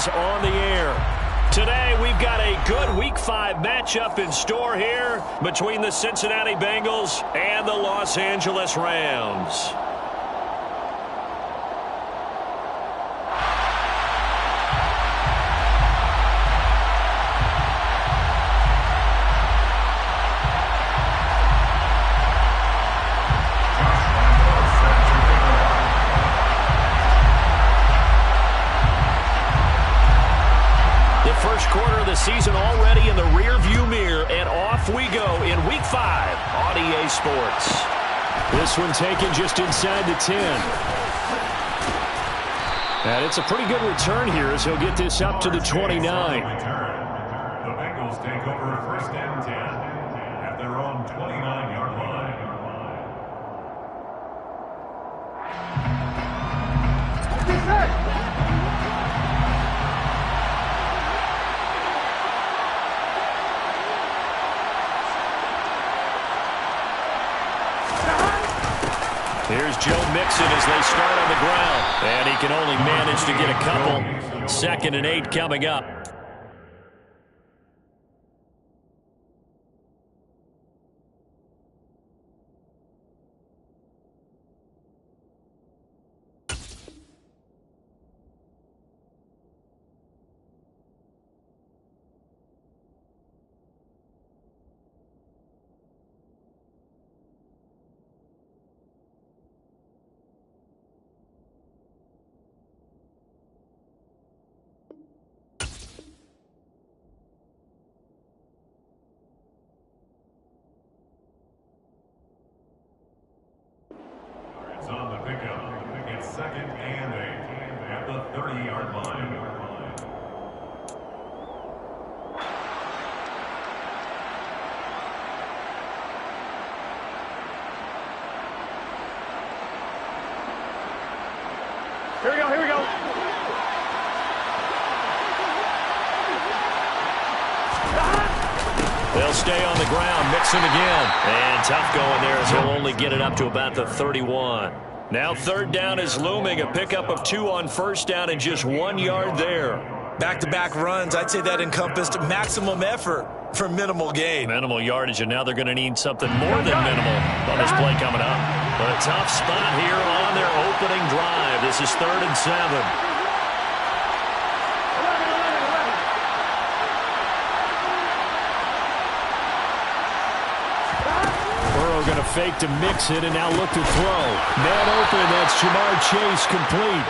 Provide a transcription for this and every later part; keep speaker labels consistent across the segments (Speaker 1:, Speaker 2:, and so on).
Speaker 1: is on the air. Today, we've got a good Week 5 matchup in store here between the Cincinnati Bengals and the Los Angeles Rams.
Speaker 2: Season already in the rear-view mirror, and off we go in Week 5 on EA Sports.
Speaker 1: This one taken just inside the 10. And it's a pretty good return here as he'll get this up to the 29.
Speaker 3: The Bengals take over first and 10 at their own 29-yard line.
Speaker 1: Here's Joe Mixon as they start on the ground. And he can only manage to get a couple. 2nd and 8 coming up.
Speaker 3: On the pickup, it's 2nd and 8 at the 30-yard line.
Speaker 4: Here we go, here we go.
Speaker 1: They'll stay on the ground. Mixon again. And tough going there as he'll only get it up to about the 31. Now 3rd down is looming. A pickup of 2 on 1st down and just 1 yard there.
Speaker 5: Back-to-back runs, I'd say that encompassed maximum effort for minimal gain.
Speaker 1: Minimal yardage, and now they're going to need something more than minimal on this play coming up. But a tough spot here on their opening drive. This is 3rd and 7. Going to fake to Mixon and now look to throw. Man open, that's Jamar Chase complete.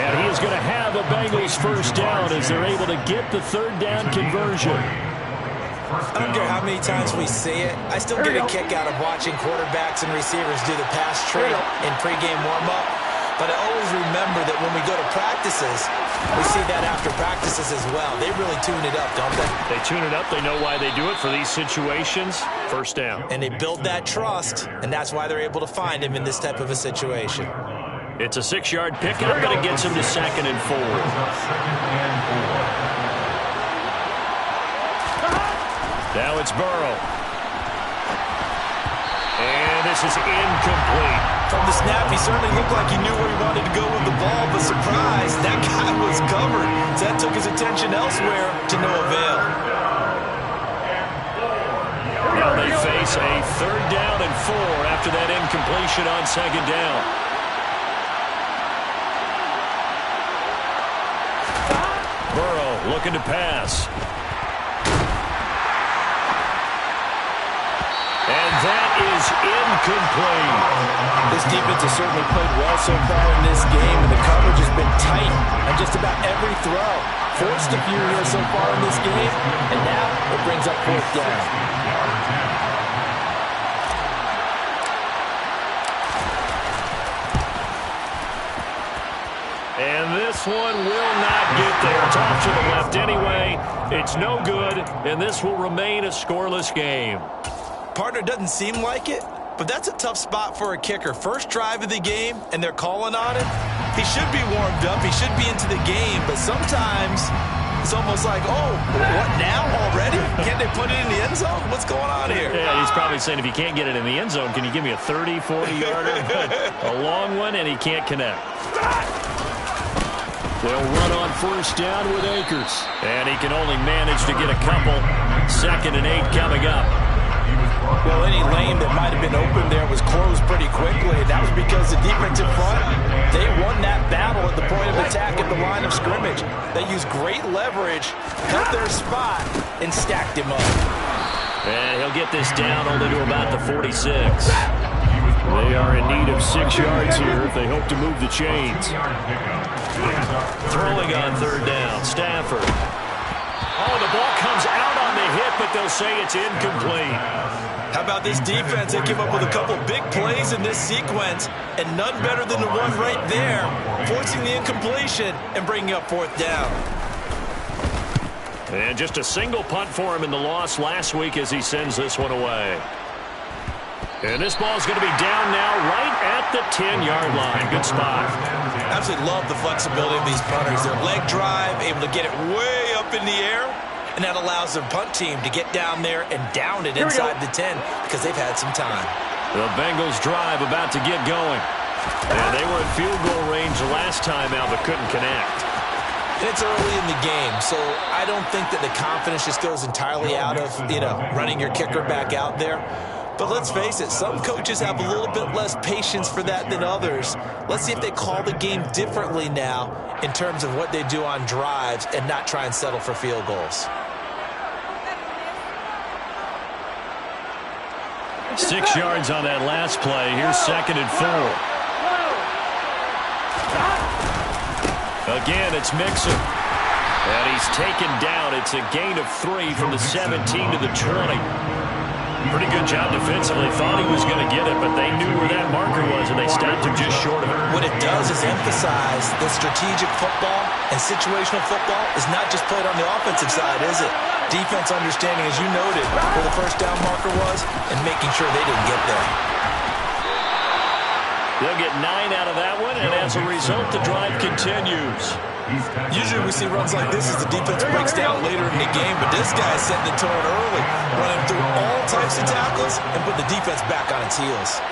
Speaker 1: And he is going to have a Bengals first down as they're able to get the 3rd down conversion.
Speaker 5: I don't care how many times we see it. I still get a kick out of watching quarterbacks and receivers do the pass tree in pregame warm-up. But I always remember that when we go to practices, we see that after practices as well. They really tune it up, don't they?
Speaker 1: They tune it up. They know why they do it for these situations. First down.
Speaker 5: And they build that trust, and that's why they're able to find him in this type of a situation.
Speaker 1: It's a 6-yard pickup, but it gets him to 2nd and 4. Now it's Burrow. And this is incomplete.
Speaker 5: From the snap, he certainly looked like he knew where he wanted to go with the ball, but surprise, that guy was covered. So that took his attention elsewhere to no avail.
Speaker 1: Now they face a 3rd down and 4 after that incompletion on 2nd down. Burrow looking to pass. And that is incomplete.
Speaker 5: This defense has certainly played well so far in this game, and the coverage has been tight on just about every throw. Forced a few here so far in this game, and now it brings up 4th down.
Speaker 1: And this one will not get there. It's off to the left anyway. It's no good, and this will remain a scoreless game.
Speaker 5: Partner, doesn't seem like it, but that's a tough spot for a kicker. First drive of the game, and they're calling on him. He should be warmed up. He should be into the game, but sometimes it's almost like, oh, what now already? Can't they put it in the end zone? What's going on here?
Speaker 1: Yeah, he's probably saying, if you can't get it in the end zone, can you give me a 30, 40-yarder? A long one, and he can't connect. They'll run on first down with Akers. And he can only manage to get a couple. 2nd and 8 coming up.
Speaker 5: Well, any lane that might have been open there was closed pretty quickly, and that was because the defensive front, they won that battle at the point of attack at the line of scrimmage. They used great leverage, held their spot, and stacked him up.
Speaker 1: And he'll get this down only to about the 46. They are in need of 6 yards here if they hope to move the chains. Throwing on 3rd down, Stafford. Oh, the ball comes out on the hit, but they'll say it's incomplete.
Speaker 5: How about this defense? They came up with a couple big plays in this sequence, and none better than the one right there, forcing the incompletion and bringing up 4th down.
Speaker 1: And just a single punt for him in the loss last week as he sends this one away. And this ball's going to be down now right at the 10-yard line. Good spot.
Speaker 5: Absolutely love the flexibility of these punters. Their leg drive, able to get it way up in the air, and that allows their punt team to get down there and down it inside the 10 because they've had some time.
Speaker 1: The Bengals drive about to get going. And they were in field goal range last time out but couldn't connect.
Speaker 5: And it's early in the game, so I don't think that the confidence just goes entirely out of, running your kicker back out there. But let's face it, some coaches have a little bit less patience for that than others. Let's see if they call the game differently now in terms of what they do on drives and not try and settle for field goals.
Speaker 1: 6 yards on that last play. Here's 2nd and 4. Again, it's Mixon. And he's taken down. It's a gain of 3 from the 17 to the 20. Pretty good job defensively. Thought he was going to get it, but they knew where that marker was, and they stopped him just short of it.
Speaker 5: What it does is emphasize that strategic football and situational football is not just played on the offensive side, is it? Defense understanding, as you noted, where the first down marker was and making sure they didn't get there.
Speaker 1: They'll get 9 out of that one, and as a result, the drive continues.
Speaker 5: Usually we see runs like this as the defense breaks down later in the game, but this guy is setting the tone early, running through all types of tackles and putting the defense back on its heels.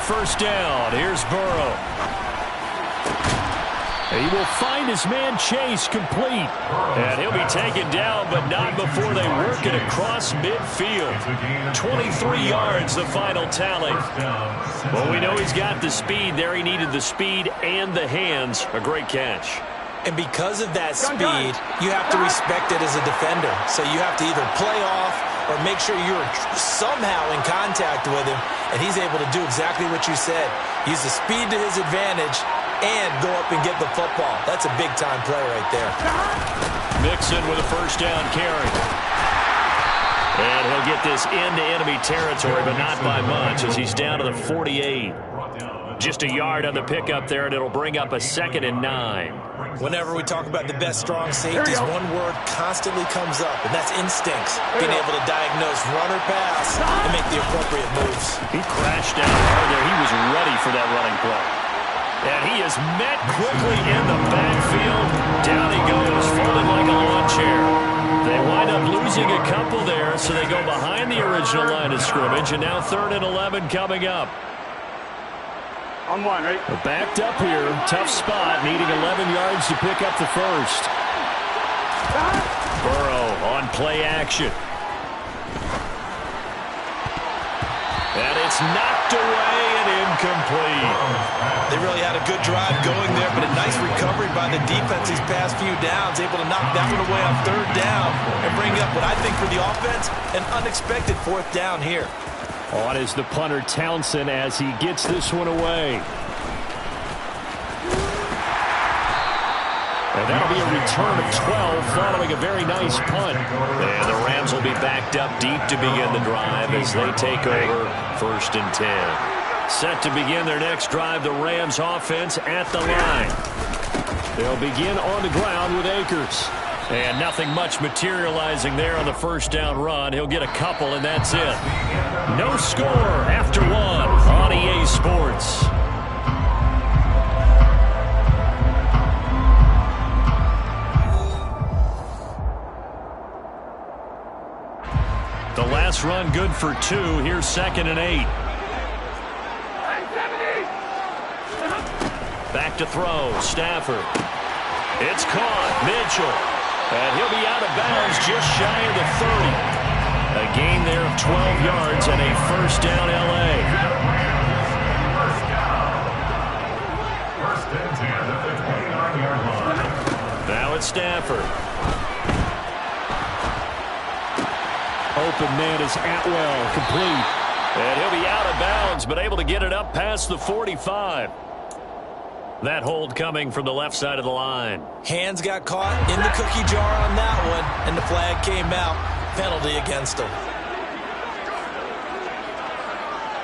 Speaker 1: First down, here's Burrow. He will find his man Chase complete. And he'll be taken down, but not before they work it across midfield. 23 yards, the final tally. Well, we know he's got the speed there. He needed the speed and the hands. A great catch.
Speaker 5: And because of that speed, you have to respect it as a defender. So you have to either play off or make sure you're somehow in contact with him. And he's able to do exactly what you said. Use the speed to his advantage and go up and get the football. That's a big-time play right there.
Speaker 1: Mixon with a first down carry. And he'll get this into enemy territory, but not by much as he's down to the 48. Just a yard on the pickup there, and it'll bring up a 2nd and 9.
Speaker 5: Whenever we talk about the best strong safeties, one word constantly comes up, and that's instincts. Being able to diagnose run or pass and make the appropriate moves.
Speaker 1: He crashed down hard there. He was ready for that running play. And he is met quickly in the backfield. Down he goes, folded like a lawn chair. They wind up losing a couple there, so they go behind the original line of scrimmage, and now 3rd and 11 coming up.
Speaker 4: On 1, right?
Speaker 1: Backed up here, tough spot, needing 11 yards to pick up the first. Burrow on play action. And it's knocked away and incomplete.
Speaker 5: They really had a good drive going there, but a nice recovery by the defense these past few downs, able to knock that one away on 3rd down and bring up what I think for the offense, an unexpected 4th down here.
Speaker 1: On is the punter Townsend as he gets this one away. And that'll be a return of 12 following a very nice punt. And the Rams will be backed up deep to begin the drive as they take over 1st and 10. Set to begin their next drive, the Rams offense at the line. They'll begin on the ground with Akers. And nothing much materializing there on the first down run. He'll get a couple, and that's it. No score after 1 on EA Sports. The last run good for 2. Here's 2nd and 8.
Speaker 2: to throw. Stafford. It's caught. Mitchell. And he'll be out of bounds just shy of the 30. A gain there of 12 yards and a first down L.A.
Speaker 3: First and 10 at the 29-yard line.
Speaker 2: Now it's Stafford.
Speaker 1: Open man is Atwell, complete.
Speaker 2: And he'll be out of bounds, but able to get it up past the 45. That hold coming from the left side of the line.
Speaker 5: Hands got caught in the cookie jar on that one, and the flag came out. Penalty against him.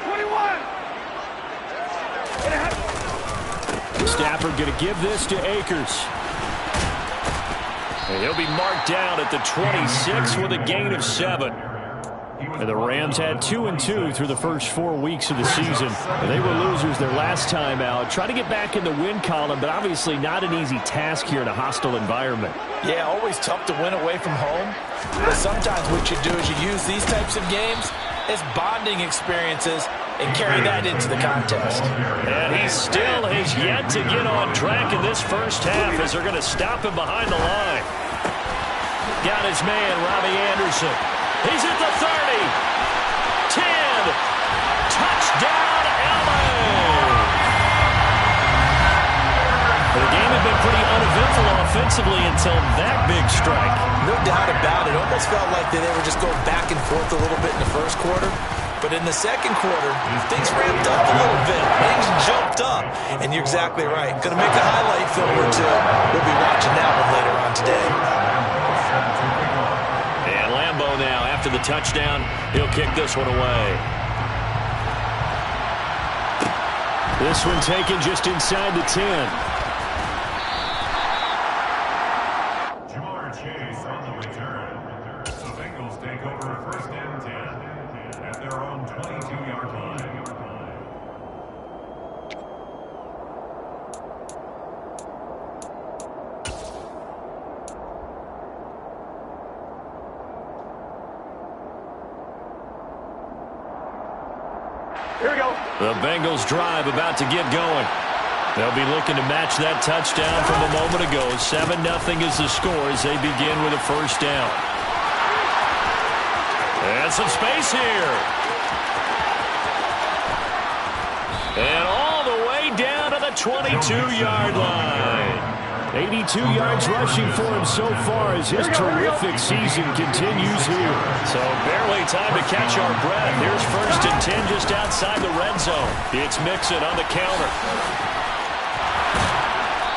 Speaker 1: 21. Stafford going to give this to Akers.
Speaker 2: And he'll be marked down at the 26 with a gain of 7.
Speaker 1: And the Rams had 2-2 through the first 4 weeks of the season. They were losers their last time out. Try to get back in the win column, but obviously not an easy task here in a hostile environment.
Speaker 5: Yeah, always tough to win away from home. But sometimes what you do is you use these types of games as bonding experiences and carry that into the contest.
Speaker 2: And he still has yet to get on track in this first half as they're going to stop him behind the line. Got his man, Robbie Anderson. He's at the 30. 10. Touchdown, L.A. The game had been pretty uneventful offensively until that big strike.
Speaker 5: No doubt about it. Almost felt like they were just going back and forth a little bit in the first quarter. But in the second quarter, things ramped up a little bit. Things jumped up. And you're exactly right. Going to make a highlight film or two. We'll be watching that one later on today.
Speaker 2: And Lambeau now, after the touchdown, he'll kick this one away.
Speaker 1: This one taken just inside the 10.
Speaker 3: On the return, the Bengals take over first and 10 at their own 22-yard line.
Speaker 4: Here we go.
Speaker 2: The Bengals drive about to get going. They'll be looking to match that touchdown from a moment ago. 7-0 is the score as they begin with a first down. And some space here. And all the way down to the 22-yard line.
Speaker 1: 82 yards rushing for him so far as his terrific season continues here.
Speaker 2: So barely time to catch our breath. Here's first and 10 just outside the red zone. It's Mixon on the counter.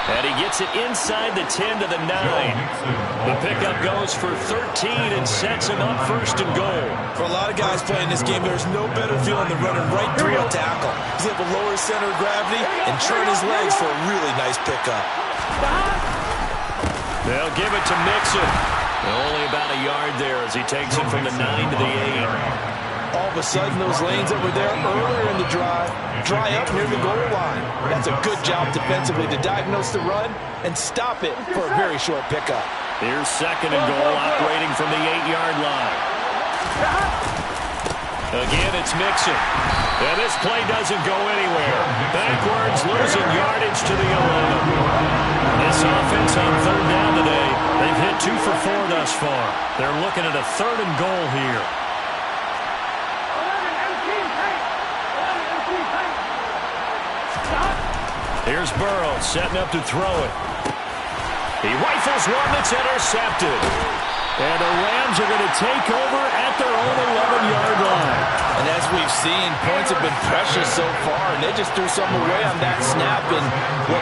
Speaker 2: And he gets it inside the 10 to the 9. The pickup goes for 13 and sets him up first and goal.
Speaker 5: For a lot of guys playing this game, there's no better feeling than running right through a tackle. He's able to lower his center of gravity and turn his legs for a really nice pickup.
Speaker 2: They'll give it to Mixon. Only about a yard there as he takes it from the 9 to the 8.
Speaker 5: All of a sudden, those lanes that were there earlier in the drive dry up near the goal line. That's a good job defensively to diagnose the run and stop it for a very short pickup.
Speaker 2: Here's second and goal operating from the 8-yard line. Again, it's Mixon. And this play doesn't go anywhere. Backwards, losing yardage to the 11. This offense on third down today, they've hit 2 for 4 thus far. They're looking at a third and goal here. Here's Burrow setting up to throw it. He rifles one that's intercepted.
Speaker 1: And the Rams are going to take over at their own 11-yard line.
Speaker 5: And as we've seen, points have been precious so far, and they just threw something away on that snap. And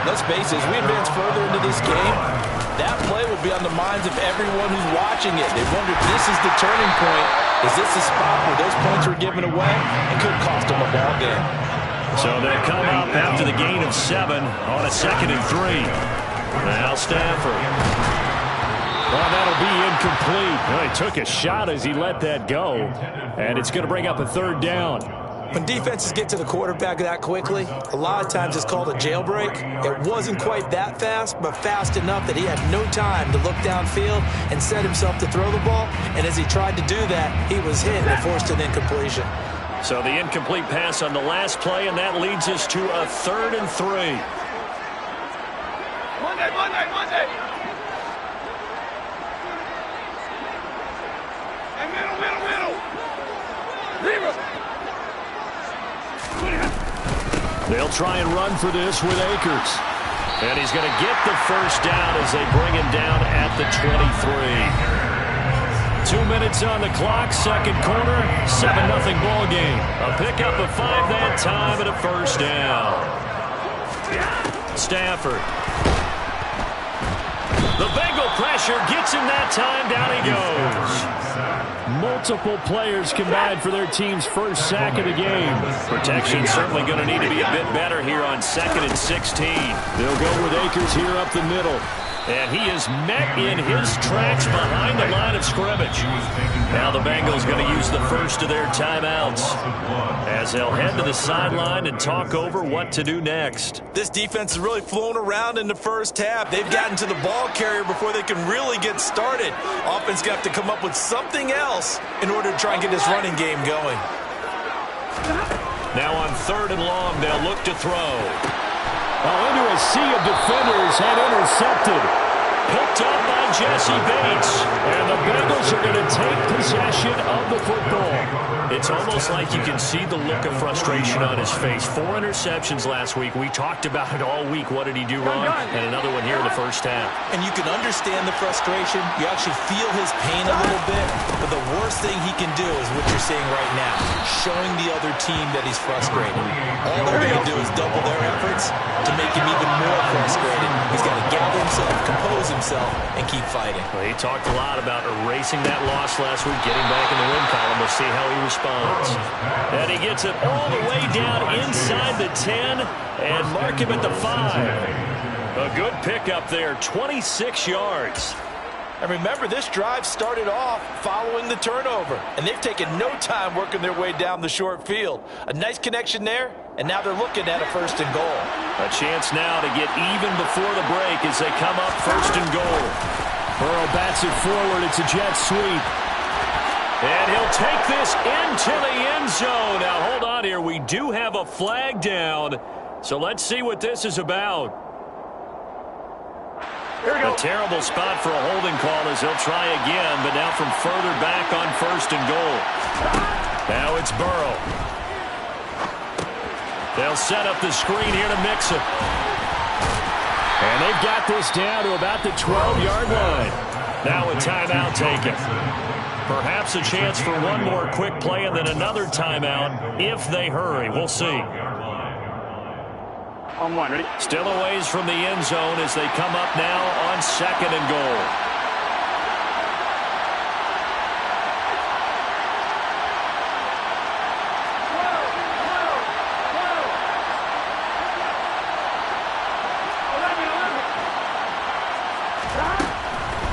Speaker 5: let's face it, as we advance further into this game, that play will be on the minds of everyone who's watching it. They wonder if this is the turning point. Is this the spot where those points were given away? It could cost them a ball game.
Speaker 2: So they come up after the gain of 7 on a 2nd and 3. Now Stafford.
Speaker 1: Well, that'll be incomplete. Well, he took a shot as he let that go. And it's going to bring up a third down.
Speaker 5: When defenses get to the quarterback that quickly, a lot of times it's called a jailbreak. It wasn't quite that fast, but fast enough that he had no time to look downfield and set himself to throw the ball. And as he tried to do that, he was hit and forced an incompletion.
Speaker 2: So the incomplete pass on the last play, and that leads us to a 3rd and 3.
Speaker 4: Monday. Hey, middle. Leave him.
Speaker 1: They'll try and run for this with Akers. And he's going to get the first down as they bring him down at the 23. 2 minutes on the clock, second quarter, 7-0 ball game. A pickup of 5 that time and a first down. Stafford. The Bengal pressure gets him that time. Down he goes. Multiple players combined for their team's first sack of the game. Protection certainly going to need to be a bit better here on 2nd and 16. They'll go with Akers here up the middle. And he is met in his tracks behind the line of scrimmage. Now the Bengals going to use the first of their timeouts as they'll head to the sideline and talk over what to do next.
Speaker 5: This defense has really flown around in the first half. They've gotten to the ball carrier before they can really get started. Offense going to have to come up with something else in order to try and get this running game going.
Speaker 1: Now on 3rd and long, they'll look to throw. Into a sea of defenders and intercepted. Picked up by Jesse Bates. And the Bengals are going to take possession of the football. It's almost like you can see the look of frustration on his face. 4 interceptions last week. We talked about it all week. What did he do wrong? And another one here in the first half.
Speaker 5: And you can understand the frustration. You actually feel his pain a little bit. But the worst thing he can do is what you're seeing right now. Showing the other team that he's frustrated. All they're going to do is double their efforts to make him even more frustrated. He's got to gather himself, compose himself, and keep fighting.
Speaker 1: Well, he talked a lot about erasing that loss last week, getting back in the win column. We'll see how he responds. And he gets it all the way down inside the 10 and mark him at the 5. A good pickup there, 26 yards.
Speaker 5: And remember, this drive started off following the turnover, and they've taken no time working their way down the short field. A nice connection there, and now they're looking at a 1st and goal.
Speaker 1: A chance now to get even before the break as they come up 1st and goal. Burrow bats it forward. It's a jet sweep. And he'll take this into the end zone. Now, hold on here. We do have a flag down, so let's see what this is about. A terrible spot for a holding call as they'll try again, but now from further back on 1st and goal. Now it's Burrow. They'll set up the screen here to mix it. And they've got this down to about the 12-yard line. Now a timeout taken. Perhaps a chance for one more quick play and then another timeout if they hurry. We'll see.
Speaker 4: On 1, ready?
Speaker 1: Still a ways from the end zone as they come up now on 2nd and goal.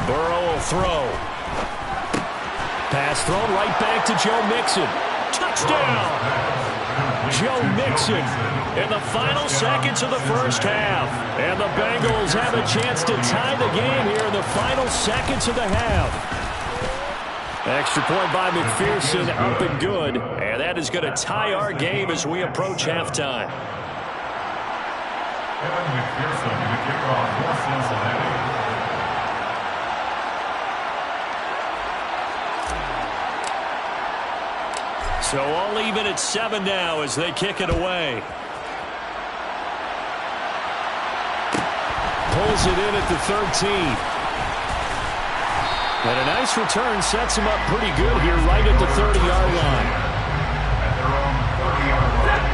Speaker 1: Burrow will throw. Pass thrown right back to Joe Mixon. Touchdown! Joe Mixon in the final seconds of the first half. And the Bengals have a chance to tie the game here in the final seconds of the half. Extra point by McPherson, up and good. And that is going to tie our game as we approach halftime.
Speaker 3: Kevin McPherson, the kickoff for Cincinnati.
Speaker 1: So all even at 7 now as they kick it away. Pulls it in at the 13. And a nice return sets him up pretty good here right at the 30-yard line.
Speaker 3: At their own 30-yard line.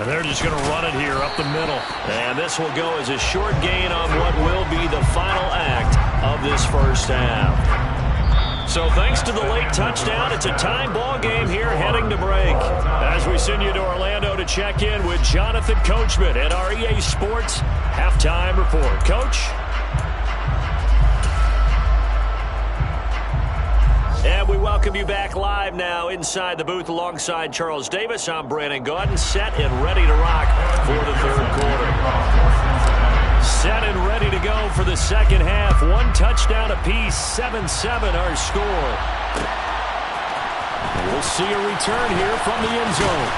Speaker 1: And they're just going to run it here up the middle. And this will go as a short gain on what will be the final act of this first half. So thanks to the late touchdown, it's a tie ball game here heading to break. As we send you to Orlando to check in with Jonathan Coachman at our EA Sports Halftime Report. Coach? And we welcome you back live now inside the booth alongside Charles Davis. I'm Brandon Gaudin, set and ready to rock for the third quarter. Set and ready to go for the second half. One touchdown apiece, 7-7 our score. We'll see a return here from the end zone.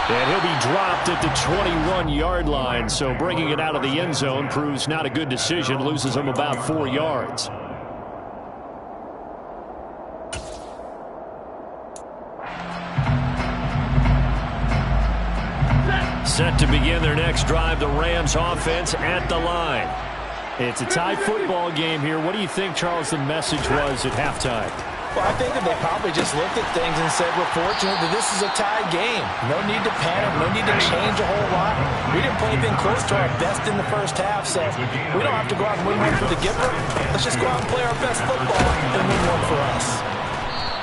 Speaker 1: And he'll be dropped at the 21-yard line, so bringing it out of the end zone proves not a good decision, loses him about 4 yards. Set to begin their next drive, the Rams offense at the line. It's a tie football game here. What do you think, Charles, the message was at halftime?
Speaker 5: Well, I think that they probably just looked at things and said, we're fortunate that this is a tied game. No need to panic, no need to change a whole lot. We didn't play anything close to our best in the first half, so we don't have to go out and win one for the giver. Let's just go out and play our best football and win one for us.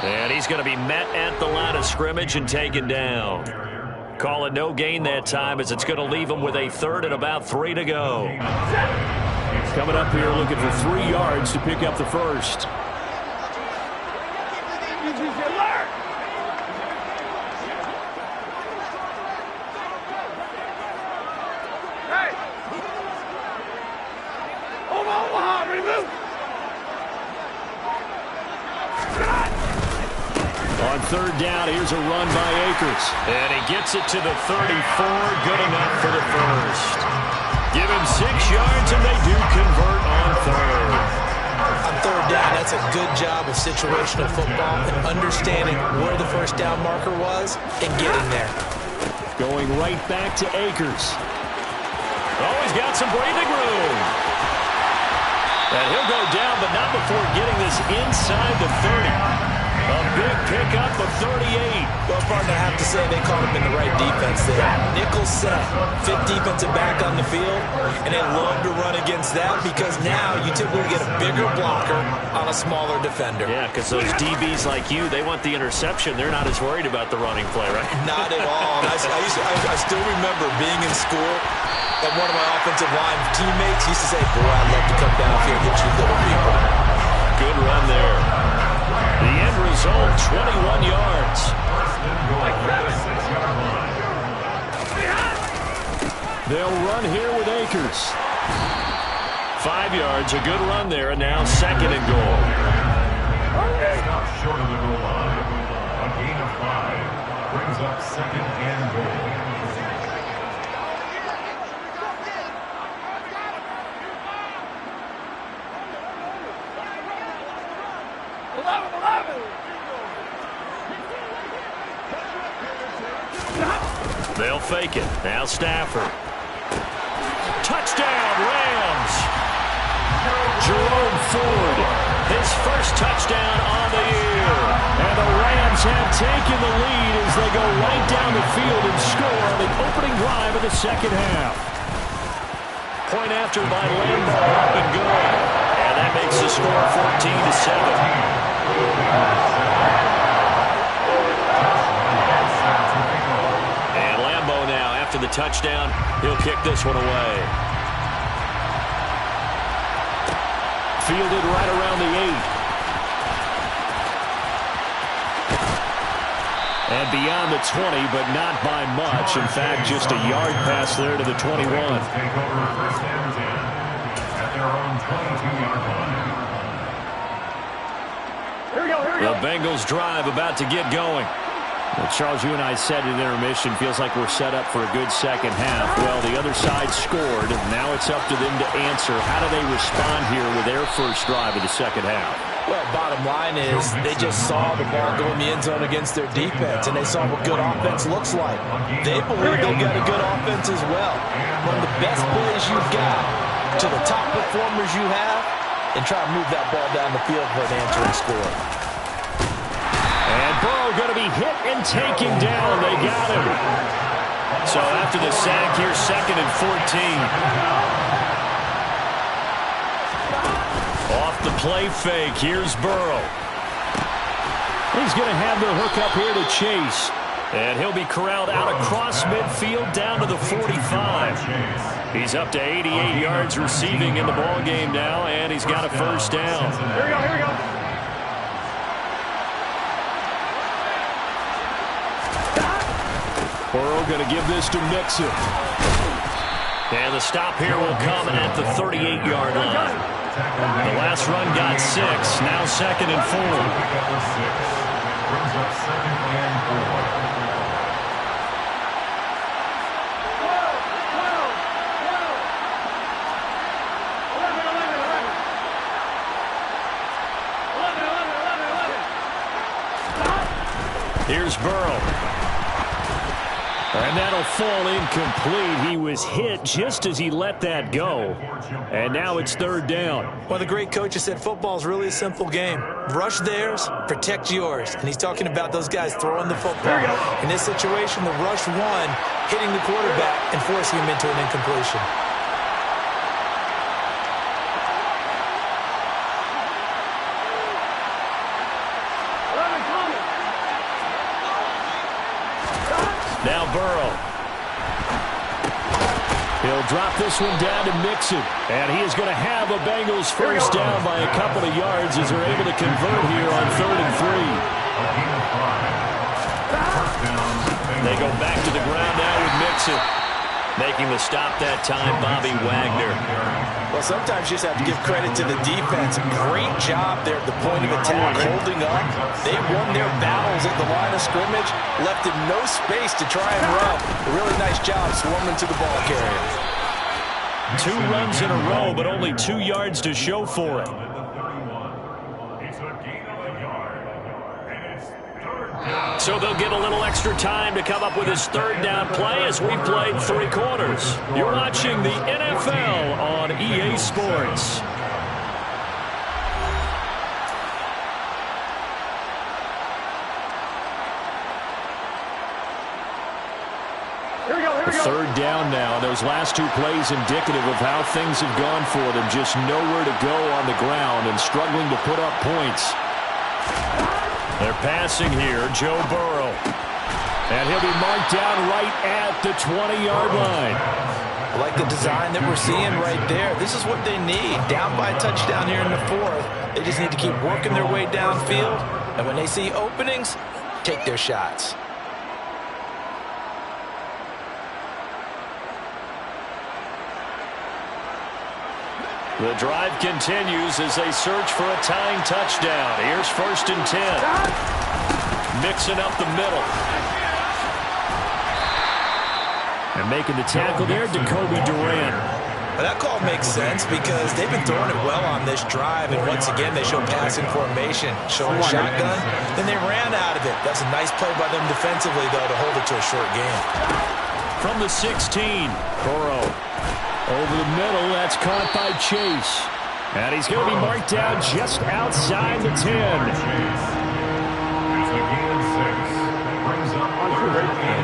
Speaker 2: And he's going to be met at the line of scrimmage and taken down. Call it no gain that time, as it's going to leave him with a third and about 3 to go.
Speaker 1: Coming up here looking for 3 yards to pick up the first. On third down, here's a run by Akers.
Speaker 2: And he gets it to the 34, good enough for the first. Give him 6 yards, and they do convert on third.
Speaker 5: On third down, that's a good job of situational football and understanding where the first down marker was and getting there.
Speaker 1: Going right back to Akers.
Speaker 2: Oh, he's got some breathing room. And he'll go down, but not before getting this inside the 30. A big pickup of 38.
Speaker 5: Well, partner, I have to say they caught him in the right defense there. Nickel set, fit defensive back on the field, and they love to run against that because now you typically get a bigger blocker on a smaller defender.
Speaker 2: Yeah, because those DBs like you, they want the interception. They're not as worried about the running play, right?
Speaker 5: Not at all. I still remember being in school, and one of my offensive line teammates used to say, boy, I'd love to come downfield and get you little people.
Speaker 2: Good run there. The end result, 21 yards.
Speaker 1: They'll run here with Akers.
Speaker 2: 5 yards, a good run there, and now second and goal.
Speaker 3: Stop short of the goal line. A gain of 5 brings up second and goal.
Speaker 2: They'll fake it. Now Stafford. Touchdown, Rams.
Speaker 1: Jerome Ford,
Speaker 2: His first touchdown on the year.
Speaker 1: and the Rams have taken the lead as they go right down the field and score on the opening drive of the second half.
Speaker 2: Point after by Lambeau, up and good. And that makes the score 14-7. After the touchdown, he'll kick this one away.
Speaker 1: Fielded right around the 8. And beyond the 20, but not by much. In fact, just a yard pass there to the 21.
Speaker 3: Take over first and 10 at their own 22-yard line.
Speaker 2: The Bengals drive about to get going.
Speaker 1: Well, Charles, you and I said in intermission, feels like we're set up for a good second half. Well, the other side scored, and now it's up to them to answer. How do they respond here with their first drive of the second half?
Speaker 5: Well, bottom line is they just saw the ball go in the end zone against their defense, and they saw what good offense looks like. They believe they've got a good offense as well. One of the best plays you've got to the top performers you have, and try to move that ball down the field for an answering score.
Speaker 1: And Burrow going to be hit and taken down. They got him.
Speaker 2: So after the sack, here's second and 14. Off the play fake, here's Burrow.
Speaker 1: He's going to have the hook up here to Chase.
Speaker 2: And he'll be corralled out across midfield down to the 45. He's up to 88 yards receiving in the ball game now, and he's got a first down.
Speaker 4: Here we go.
Speaker 1: Burrow going to give this to Mixon.
Speaker 2: And the stop here will come at the 38-yard line. The last run got 6, now second and 4.
Speaker 3: Brings up second and 4.
Speaker 1: And that'll fall incomplete. He was hit just as he let that go. And now it's third down.
Speaker 5: Well, the great coaches said football is really a simple game. Rush theirs, protect yours. And he's talking about those guys throwing the football. In this situation, the rush one, hitting the quarterback and forcing him into an incompletion.
Speaker 1: Now Burrow. He'll drop this one down to Mixon. And he is going to have a Bengals first down by a couple of yards as they're able to convert here on 3rd and 3. They go back to the ground now with Mixon. Making the stop that time, Bobby Wagner.
Speaker 5: Well, sometimes you just have to give credit to the defense. Great job there at the point of attack, holding up. They won their battles at the line of scrimmage, left him no space to try and run. A really nice job swarming to the ball carrier.
Speaker 1: 2 runs in a row, but only 2 yards to show for it. So they'll get a little extra time to come up with his third down play as we played 3 quarters. You're watching the NFL on EA Sports. Third down now. Those last 2 plays indicative of how things have gone for them. Just nowhere to go on the ground and struggling to put up points. They're passing here, Joe Burrow. And he'll be marked down right at the 20-yard line.
Speaker 5: I like the design that we're seeing right there. This is what they need. Down by a touchdown here in the 4th. They just need to keep working their way downfield. And when they see openings, take their shots.
Speaker 1: The drive continues as they search for a tying touchdown. Here's 1st and 10. Mixing up the middle. And making the tackle there, Jacoby Durant.
Speaker 5: Well, that call makes sense because they've been throwing it well on this drive. And once again, they show passing formation, showing shotgun. Then they ran out of it. That's a nice play by them defensively, though, to hold it to a short game.
Speaker 1: From the 16, Burrow. Over the middle, that's caught by Chase. And he's going to be marked down just outside the 10.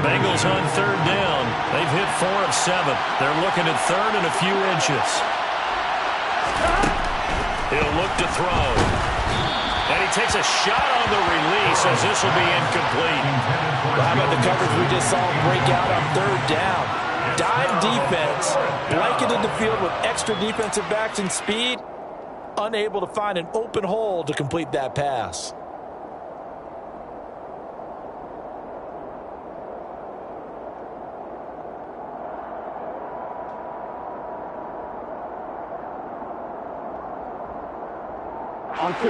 Speaker 1: Bengals on 3rd down. They've hit 4 of 7. They're looking at 3rd and a few inches. He'll look to throw. And he takes a shot on the release as this will be incomplete.
Speaker 5: Well, how about the coverage we just saw break out on 3rd down? Dime defense, blanketed the field with extra defensive backs and speed, unable to find an open hole to complete that pass.
Speaker 4: On 2.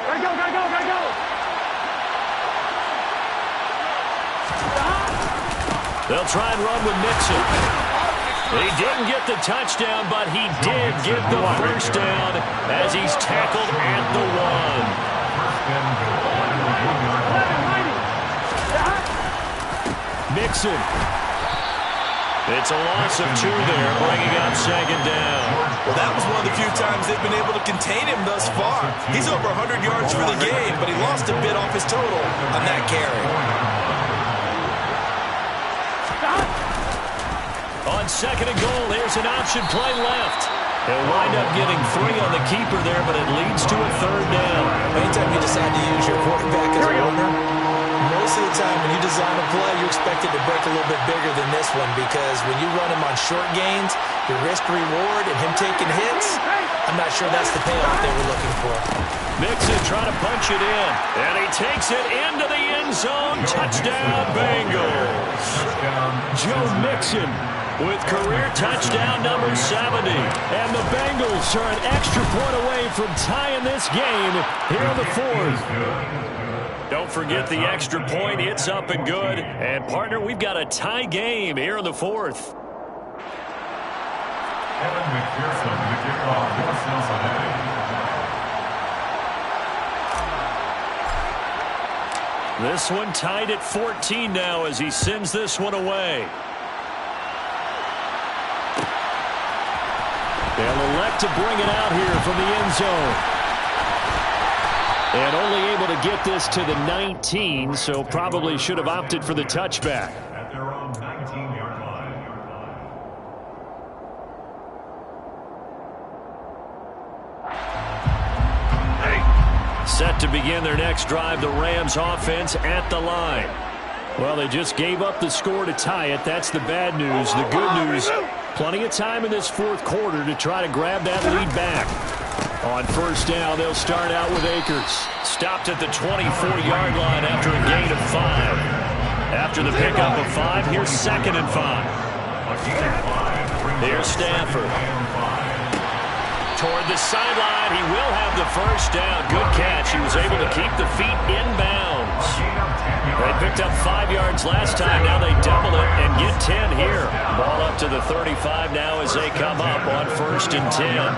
Speaker 4: Gotta go, gotta go, gotta go!
Speaker 1: They'll try and run with Mixon. He didn't get the touchdown, but he did get the first down as he's tackled at the 1. Mixon. It's a loss of 2 there, bringing up 2nd down.
Speaker 5: Well, that was one of the few times they've been able to contain him thus far. He's over 100 yards for the game, but he lost a bit off his total on that carry.
Speaker 1: On 2nd and goal, here's an option play left. He'll wind up getting 3 on the keeper there, but it leads to a 3rd down.
Speaker 5: Anytime you decide to use your quarterback as a runner, most of the time when you design a play, you expect it to break a little bit bigger than this one because when you run him on short gains, your risk-reward and him taking hits, I'm not sure that's the payoff they were looking for.
Speaker 1: Mixon trying to punch it in, and he takes it into the end zone. Touchdown, Bengals. Joe Mixon with career touchdown number 70. And the Bengals are an extra point away from tying this game here in the 4th. Don't forget the extra point. It's up and good. And, partner, we've got a tie game here in the 4th.
Speaker 3: Kevin McPherson to kick off for Cincinnati.
Speaker 2: This one tied at 14 now as he sends this one away. They'll elect to bring it out here from the end zone. And only able to get this to the 19, so probably should have opted for the touchback.
Speaker 3: At their own 19-yard line.
Speaker 2: Set to begin their next drive, the Rams offense at the line. Well, they just gave up the score to tie it. That's the bad news. The good news, plenty of time in this fourth quarter to try to grab that lead back. On first down, they'll start out with Akers. Stopped at the 24-yard line after a gain of 5. After the pickup of 5, here's 2nd and 5. Here's Stafford. Toward the sideline, he will have the first down. Good catch. He was able to keep the feet inbounds. They picked up 5 yards last time. Now they double it and get 10 here. Ball up to the 35 now as they come up on 1st and 10.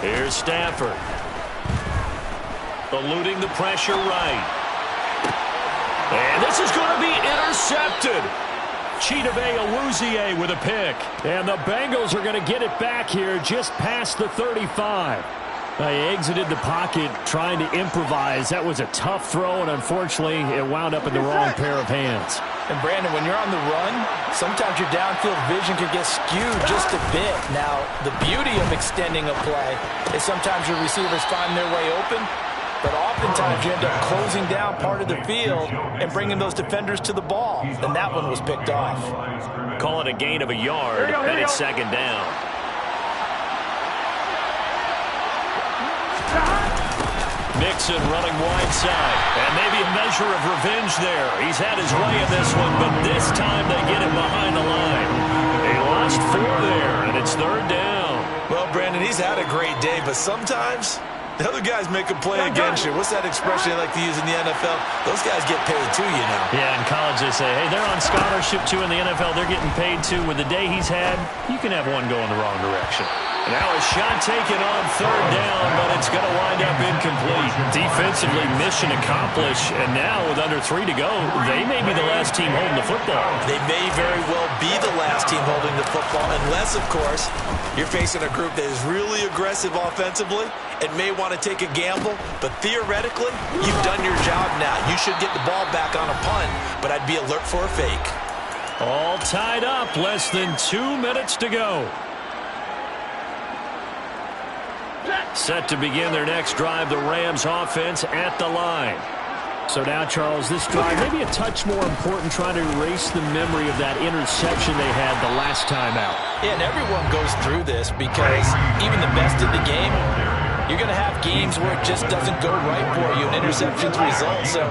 Speaker 2: Here's Stafford. Eluding the pressure right. And this is going to be intercepted. Chidobe Awuzie with a pick. And the Bengals are going to get it back here just past the 35. They exited the pocket trying to improvise. That was a tough throw, and unfortunately, it wound up in the wrong pair of hands.
Speaker 5: And, Brandon, when you're on the run, sometimes your downfield vision can get skewed just a bit. Now, the beauty of extending a play is sometimes your receivers find their way open, but oftentimes you end up closing down part of the field and bringing those defenders to the ball. And that one was picked off.
Speaker 2: Call it a gain of a yard, and it's 2nd down. Mixon running wide side. And maybe a measure of revenge there. He's had his way in this one, but this time they get him behind the line. He lost 4 there, and it's 3rd down.
Speaker 5: Well, Brandon, he's had a great day, but sometimes the other guys make a play against you. What's that expression they like to use in the NFL? Those guys get paid too, you know.
Speaker 2: Yeah, in college they say, hey, they're on scholarship too. In the NFL, they're getting paid too. With the day he's had, you can have one going the wrong direction. Now a shot taken on 3rd down, but it's going to wind up incomplete. Defensively, mission accomplished, and now with under 3 to go, they may be the last team holding the football.
Speaker 5: They may very well be the last team holding the football, unless, of course, you're facing a group that is really aggressive offensively and may want to take a gamble, but theoretically, you've done your job now. You should get the ball back on a punt, but I'd be alert for a fake.
Speaker 2: All tied up, less than 2 minutes to go. Set to begin their next drive, the Rams offense at the line. So now, Charles, this drive maybe a touch more important, trying to erase the memory of that interception they had the last time out.
Speaker 5: Yeah, and everyone goes through this because even the best in the game, you're going to have games where it just doesn't go right for you and interceptions result. So,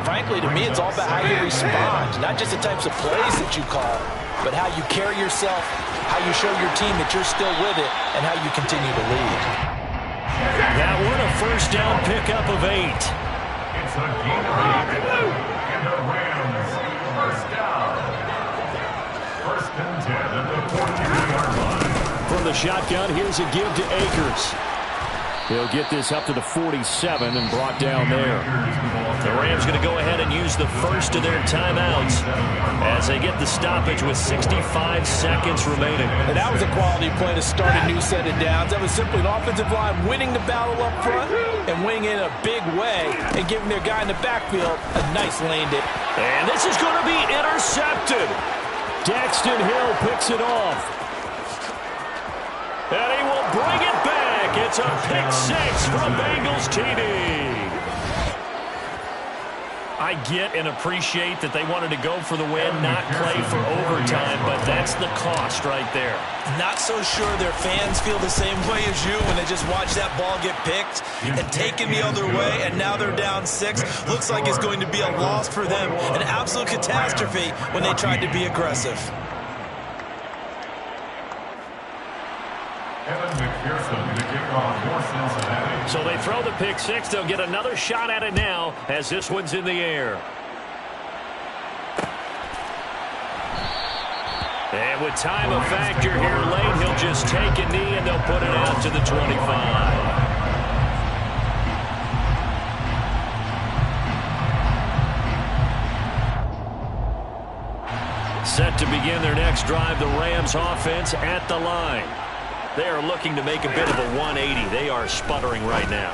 Speaker 5: frankly, to me, it's all about how you respond, not just the types of plays that you call, but how you carry yourself, how you show your team that you're still with it, and how you continue to lead.
Speaker 2: That one a first down pickup of 8.
Speaker 3: It's a gain of 8, and the Rams first down. 1st and 10 at the 42-yard line.
Speaker 2: From the shotgun, here's a give to Akers. He'll get this up to the 47 and brought down there. The Rams going to go ahead and use the first of their timeouts as they get the stoppage with 65 seconds remaining.
Speaker 5: And that was a quality play to start a new set of downs. That was simply an offensive line winning the battle up front and winning in a big way and giving their guy in the backfield a nice lane dip.
Speaker 2: And this is going to be intercepted. Daxton Hill picks it off. And he will bring it back. It's a pick 6 from Bengals TD. I get and appreciate that they wanted to go for the win, not play for overtime, but that's the cost right there.
Speaker 5: Not so sure their fans feel the same way as you when they just watch that ball get picked and taken the other way, and now they're down 6. Looks like it's going to be a loss for them, an absolute catastrophe when they tried to be aggressive.
Speaker 3: Evan McPherson, the kickoff for Cincinnati.
Speaker 2: So they throw the pick 6. They'll get another shot at it now as this one's in the air. And with time a factor here late, he'll just take a knee and they'll put it out to the 25. Set to begin their next drive, the Rams offense at the line. They are looking to make a bit of a 180. They are sputtering right now.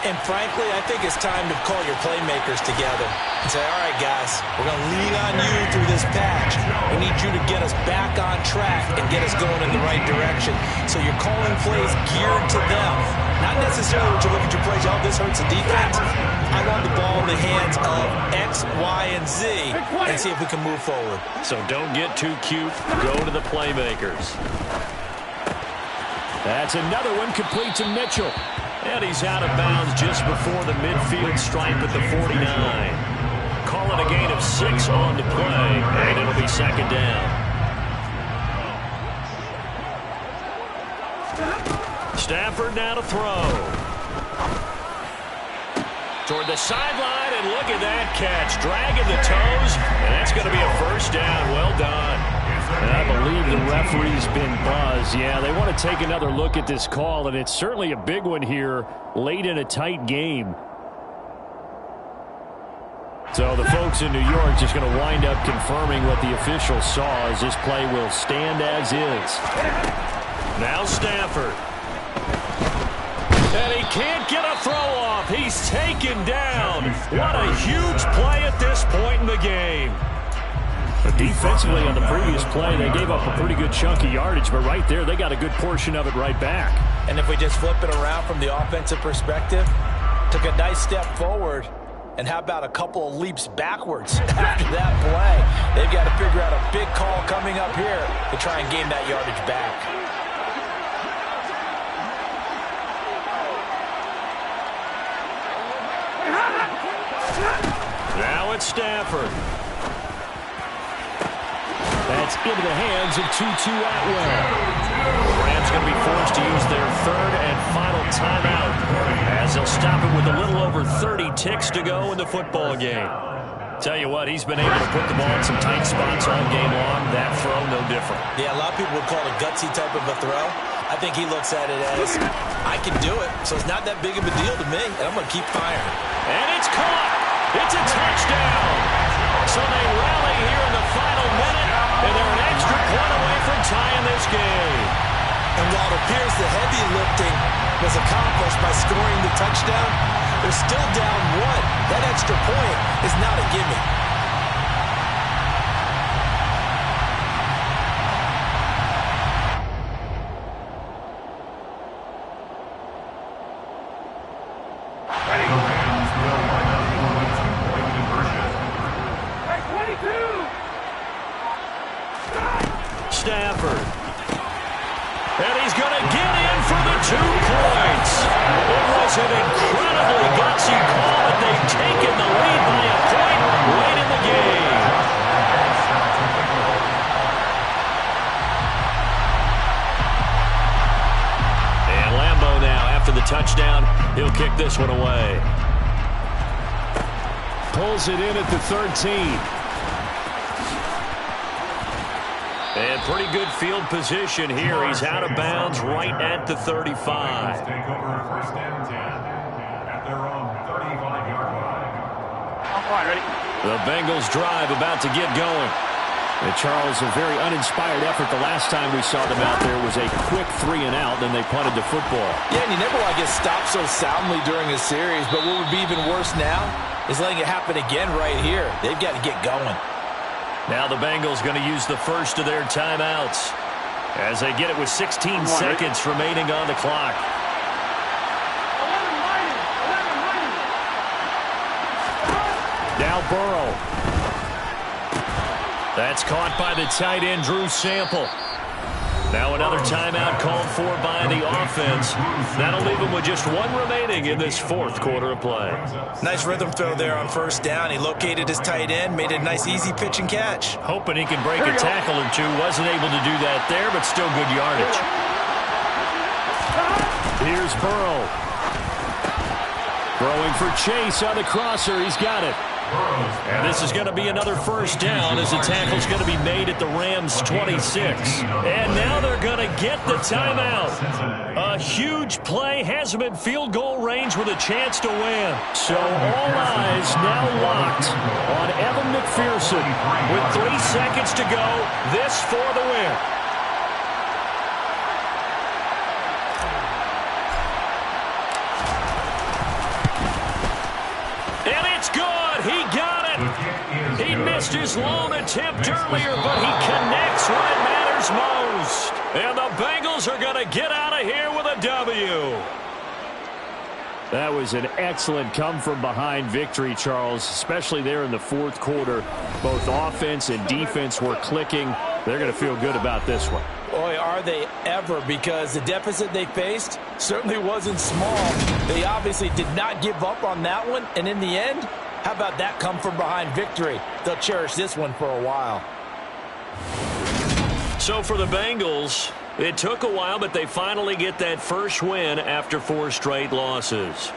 Speaker 5: And frankly, I think it's time to call your playmakers together and say, all right, guys, we're going to lean on you through this patch. We need you to get us back on track and get us going in the right direction. So you're calling plays geared to them. Not necessarily what you look at your plays, oh, this hurts the defense. I want the ball in the hands of X, Y, and Z and see if we can move forward.
Speaker 2: So don't get too cute. Go to the playmakers.
Speaker 1: That's another one complete to Mitchell.
Speaker 2: And he's out of bounds just before the midfield stripe at the 49. Call it a gain of 6 on the play, and it'll be second down. Stafford now to throw. Toward the sideline, and look at that catch. Dragging the toes, and that's going to be a first down. Well done.
Speaker 1: And I believe the referee's been buzzed. Yeah, they want to take another look at this call, and it's certainly a big one here late in a tight game. So the folks in New York just going to wind up confirming what the official saw as this play will stand as is.
Speaker 2: Now Stafford. And he can't get a throw off. He's taken down. What a huge play at this point in the game.
Speaker 1: But defensively on the previous play, they gave up a pretty good chunk of yardage, but right there, they got a good portion of it right back.
Speaker 5: And if we just flip it around from the offensive perspective, took a nice step forward, and how about a couple of leaps backwards after that play? They've got to figure out a big call coming up here to try and gain that yardage back.
Speaker 2: Now it's Stafford.
Speaker 1: That's into the hands of Tutu Atwell.
Speaker 2: The Rams going to be forced to use their third and final timeout as they'll stop it with a little over 30 ticks to go in the football game. Tell you what, he's been able to put the ball in some tight spots all game long. That throw, no different.
Speaker 5: Yeah, a lot of people would call it a gutsy type of a throw. I think he looks at it as, I can do it, so it's not that big of a deal to me, and I'm going to keep firing.
Speaker 2: And it's caught. It's a touchdown. So they rally here in the final minute, and they're an extra point away from tying this game.
Speaker 5: And while it appears the heavy lifting was accomplished by scoring the touchdown, they're still down 1. That extra point is not a gimme.
Speaker 2: Stafford. And he's going to get in for the 2 points. It was an incredibly gutsy call, but they've taken the lead by a point late in the game. And Lambeau now, after the touchdown, he'll kick this one away.
Speaker 1: Pulls it in at the 13.
Speaker 2: And pretty good field position here. He's out of bounds right at the 35.
Speaker 3: Take over first and 10 at their own 35-yard line.
Speaker 4: All right, ready?
Speaker 1: The Bengals drive about to get going. And Charles, a very uninspired effort. The last time we saw them out there was a quick 3 and out, then they punted the football.
Speaker 5: Yeah, and you never want to get stopped so soundly during a series, but what would be even worse now is letting it happen again right here. They've got to get going.
Speaker 2: Now the Bengals going to use the first of their timeouts as they get it with 16 seconds remaining on the clock.
Speaker 1: Now Burrow.
Speaker 2: That's caught by the tight end, Drew Sample. Now another timeout called for by the offense. That'll leave him with just 1 remaining in this 4th quarter of play.
Speaker 5: Nice rhythm throw there on first down. He located his tight end, made a nice easy pitch and catch.
Speaker 2: Hoping he can break a tackle or two. Wasn't able to do that there, but still good yardage.
Speaker 1: Here's Burrow. Throwing for Chase on the crosser. He's got it. And this is going to be another first down as the tackle's going to be made at the Rams' 26. And now they're going to get the timeout. A huge play has them in field goal range with a chance to win. So all eyes now locked on Evan McPherson. With 3 seconds to go, this for the win. And it's good. He got it. He missed his lone attempt earlier, but he connects when it matters most. And the Bengals are going to get out of here with a W. That was an excellent come-from-behind victory, Charles, especially there in the fourth quarter. Both offense and defense were clicking. They're going to feel good about this one.
Speaker 5: Boy, are they ever, because the deficit they faced certainly wasn't small. They obviously did not give up on that one, and in the end, how about that come-from-behind victory? They'll cherish this one for a while.
Speaker 1: So for the Bengals, it took a while, but they finally get that first win after 4 straight losses.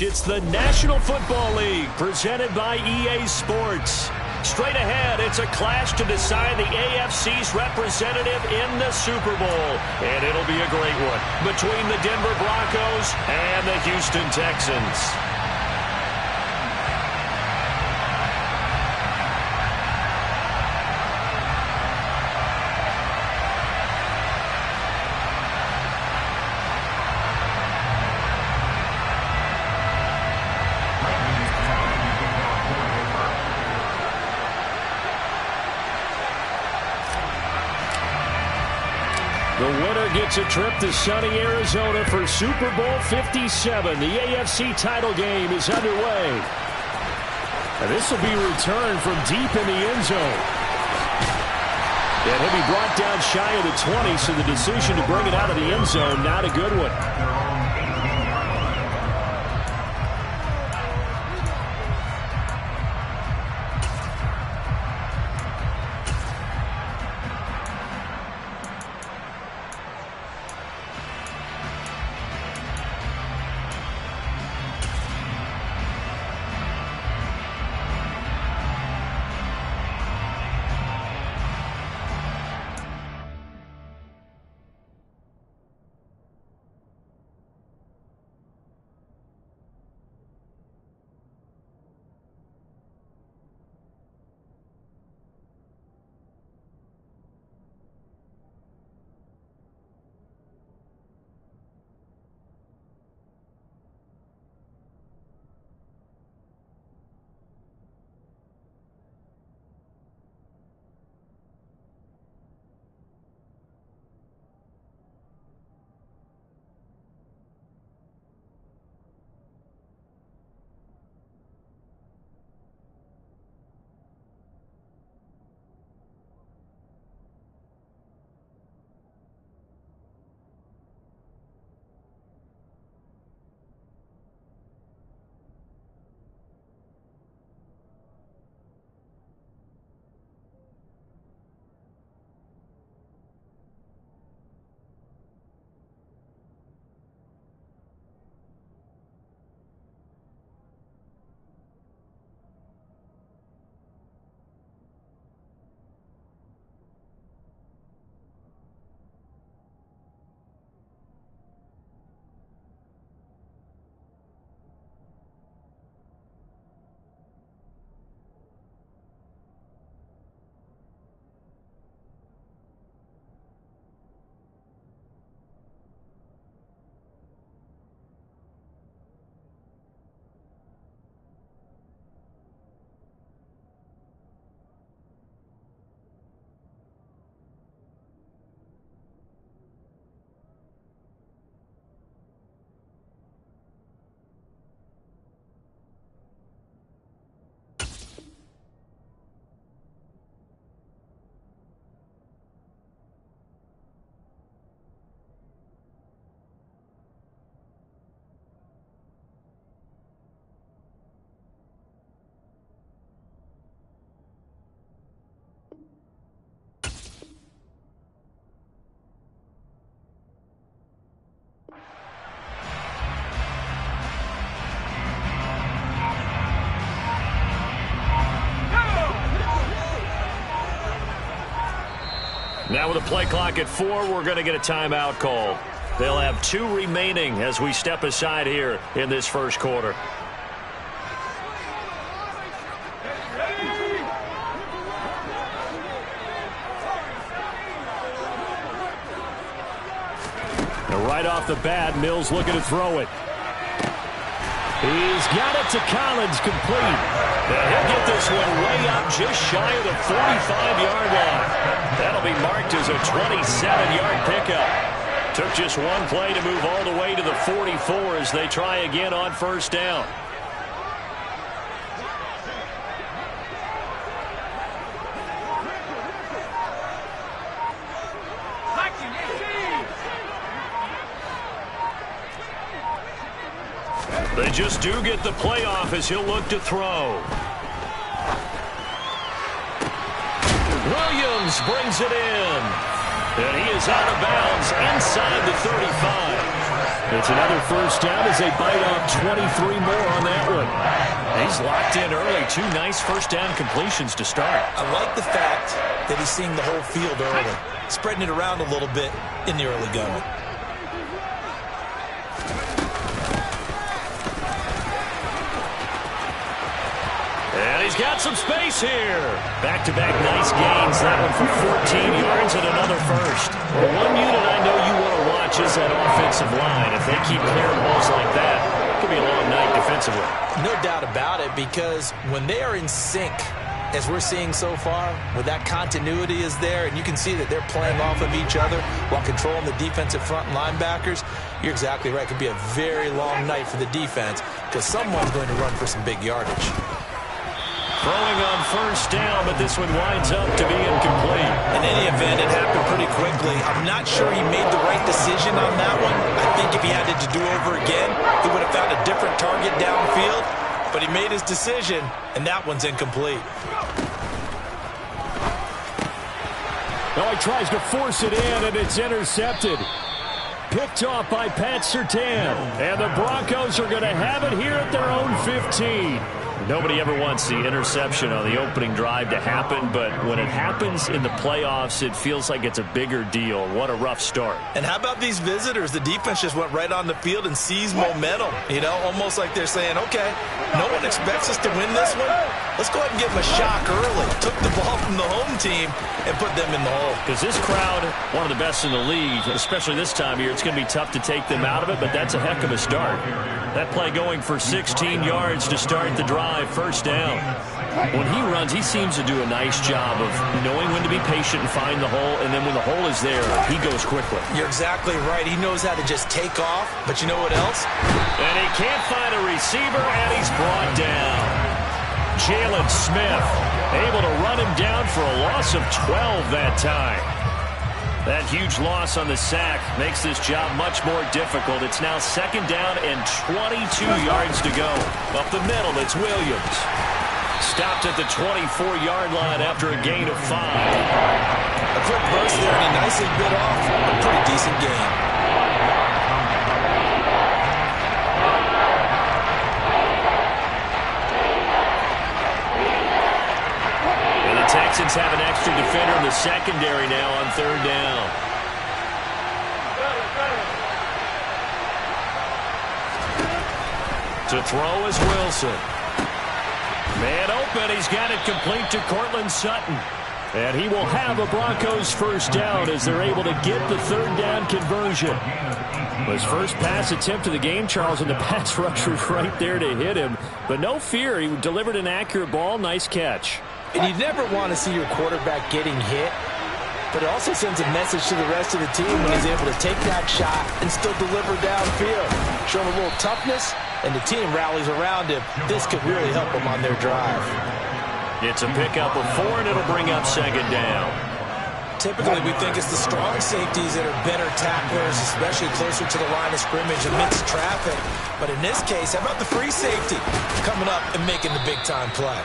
Speaker 1: It's the National Football League presented by EA Sports. Straight ahead, it's a clash to decide the AFC's representative in the Super Bowl. And it'll be a great one between the Denver Broncos and the Houston Texans. The winner gets a trip to sunny Arizona for Super Bowl 57. The AFC title game is underway. And this will be returned from deep in the end zone. And he'll be brought down shy of the 20, so the decision to bring it out of the end zone, not a good one.
Speaker 2: Now with a play clock at 4, we're going to get a timeout call. They'll have 2 remaining as we step aside here in this first quarter.
Speaker 1: And right off the bat, Mills looking to throw it. He's got it to Collins, complete.
Speaker 2: Now he'll get this one way up just shy of the 45-yard line. That'll be marked as a 27-yard pickup. Took just one play to move all the way to the 44 as they try again on first down. They just do get the playoff as he'll look to throw. Williams brings it in. And he is out of bounds inside the 35.
Speaker 1: It's another first down as they bite off 23 more on that one.
Speaker 2: He's locked in early. 2 nice first down completions to start.
Speaker 5: I like the fact that he's seeing the whole field early, spreading it around a little bit in the early going.
Speaker 2: And he's got some space here. Back-to-back nice gains. That one for 14 yards and another first. Well, one unit I know you want to watch is that offensive line. If they keep clearing balls like that, it could be a long night defensively.
Speaker 5: No doubt about it, because when they are in sync, as we're seeing so far, where that continuity is there, and you can see that they're playing off of each other while controlling the defensive front linebackers, you're exactly right. It could be a very long night for the defense because someone's going to run for some big yardage.
Speaker 2: Throwing on first down, but this one winds up to be incomplete.
Speaker 5: In any event, it happened pretty quickly. I'm not sure he made the right decision on that one. I think if he had it to do over again, he would have found a different target downfield. But he made his decision, and that one's incomplete.
Speaker 1: Now he tries to force it in, and it's intercepted. Picked off by Pat Surtain. And the Broncos are going to have it here at their own 15.
Speaker 2: Nobody ever wants the interception on the opening drive to happen, but when it happens in the playoffs, it feels like it's a bigger deal. What a rough start.
Speaker 5: And how about these visitors? The defense just went right on the field and seized momentum. You know, almost like they're saying, okay, no one expects us to win this one. Let's go ahead and give them a shock early. Took the ball from the home team and put them in the hole.
Speaker 2: Because this crowd, one of the best in the league, especially this time of year, it's going to be tough to take them out of it, but that's a heck of a start. That play going for 16 yards to start the drive, first down. When he runs, he seems to do a nice job of knowing when to be patient and find the hole, and then when the hole is there, he goes quickly.
Speaker 5: You're exactly right. He knows how to just take off, but you know what else?
Speaker 2: And he can't find a receiver, and he's brought down. Jalen Smith able to run him down for a loss of 12 that time. That huge loss on the sack makes this job much more difficult. It's now second down and 22 yards to go. Up the middle, it's Williams. Stopped at the 24-yard line after a gain of 5.
Speaker 5: A quick burst there, and he nicely bit off a pretty decent gain.
Speaker 2: Texans have an extra defender in the secondary now on third down. To throw is Wilson. Man open. He's got it complete to Cortland Sutton.
Speaker 1: And he will have a Broncos first down as they're able to get the third down conversion. His first pass attempt of the game, Charles, and the pass rush was right there to hit him. But no fear. He delivered an accurate ball. Nice catch.
Speaker 5: And you never want to see your quarterback getting hit, but it also sends a message to the rest of the team when he's able to take that shot and still deliver downfield. Show him a little toughness, and the team rallies around him. This could really help them on their drive.
Speaker 2: It's a pickup of 4, and it'll bring up second down.
Speaker 5: Typically, we think it's the strong safeties that are better tacklers, especially closer to the line of scrimmage amidst traffic. But in this case, how about the free safety coming up and making the big-time play?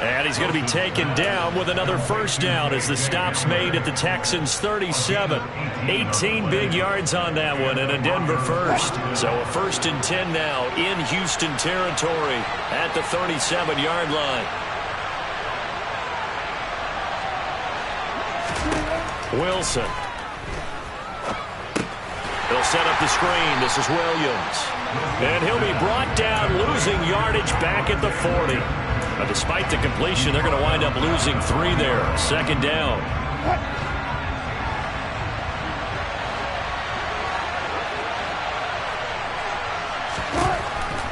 Speaker 2: And he's going to be taken down with another first down as the stop's made at the Texans' 37. 18 big yards on that one and a Denver first. So a 1st and 10 now in Houston territory at the 37-yard line. Wilson. He'll set up the screen. This is Williams. And he'll be brought down, losing yardage back at the 40. But despite the completion, they're going to wind up losing 3 there. Second down.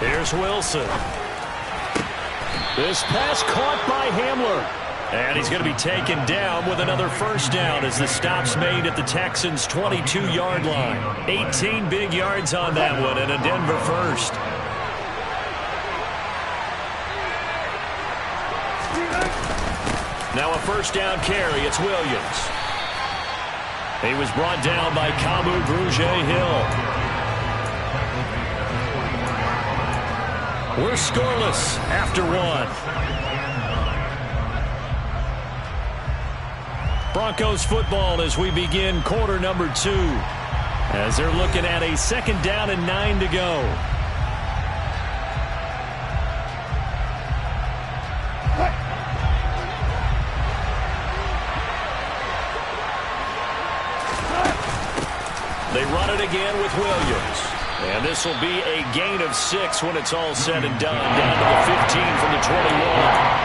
Speaker 2: Here's Wilson. This pass caught by Hamler. And he's going to be taken down with another first down as the stop's made at the Texans' 22-yard line. 18 big yards on that one and a Denver first. Now a first down carry. It's Williams. He was brought down by Kamu Grugier-Hill. We're scoreless after 1. Broncos football as we begin quarter number 2. As they're looking at a second down and 9 to go. They run it again with Williams. And this will be a gain of 6 when it's all said and done. Down to the 15 from the 21.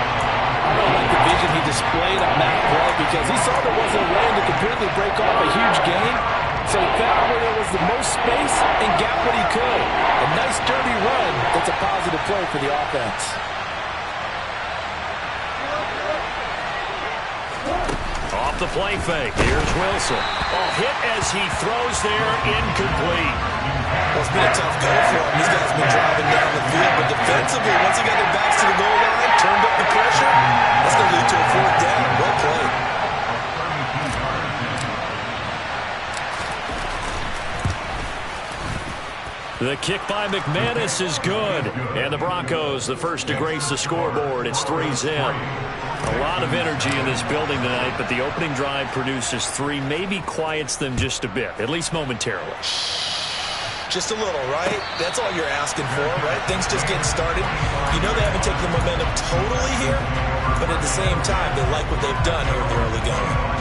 Speaker 6: I like the vision he displayed on that play because he saw there wasn't a lane to completely break off a huge gain. So he found where there was the most space and got what he could. A nice dirty run that's a positive play for the offense.
Speaker 2: Off the play fake. Here's Wilson. Hit as he throws there, incomplete.
Speaker 5: Well, it's been a tough go for him. These guys have been driving down the field, but defensively, once he got their backs to the goal line, turned up the pressure, that's going to lead to a 4th down. Well played.
Speaker 2: The kick by McManus is good. And the Broncos, the first to grace the scoreboard. It's 3-0. A lot of energy in this building tonight, but the opening drive produces 3, maybe quiets them just a bit, at least momentarily.
Speaker 5: Just a little, right? That's all you're asking for, right? Things just getting started. You know they haven't taken the momentum totally here, but at the same time, they like what they've done here in the early going.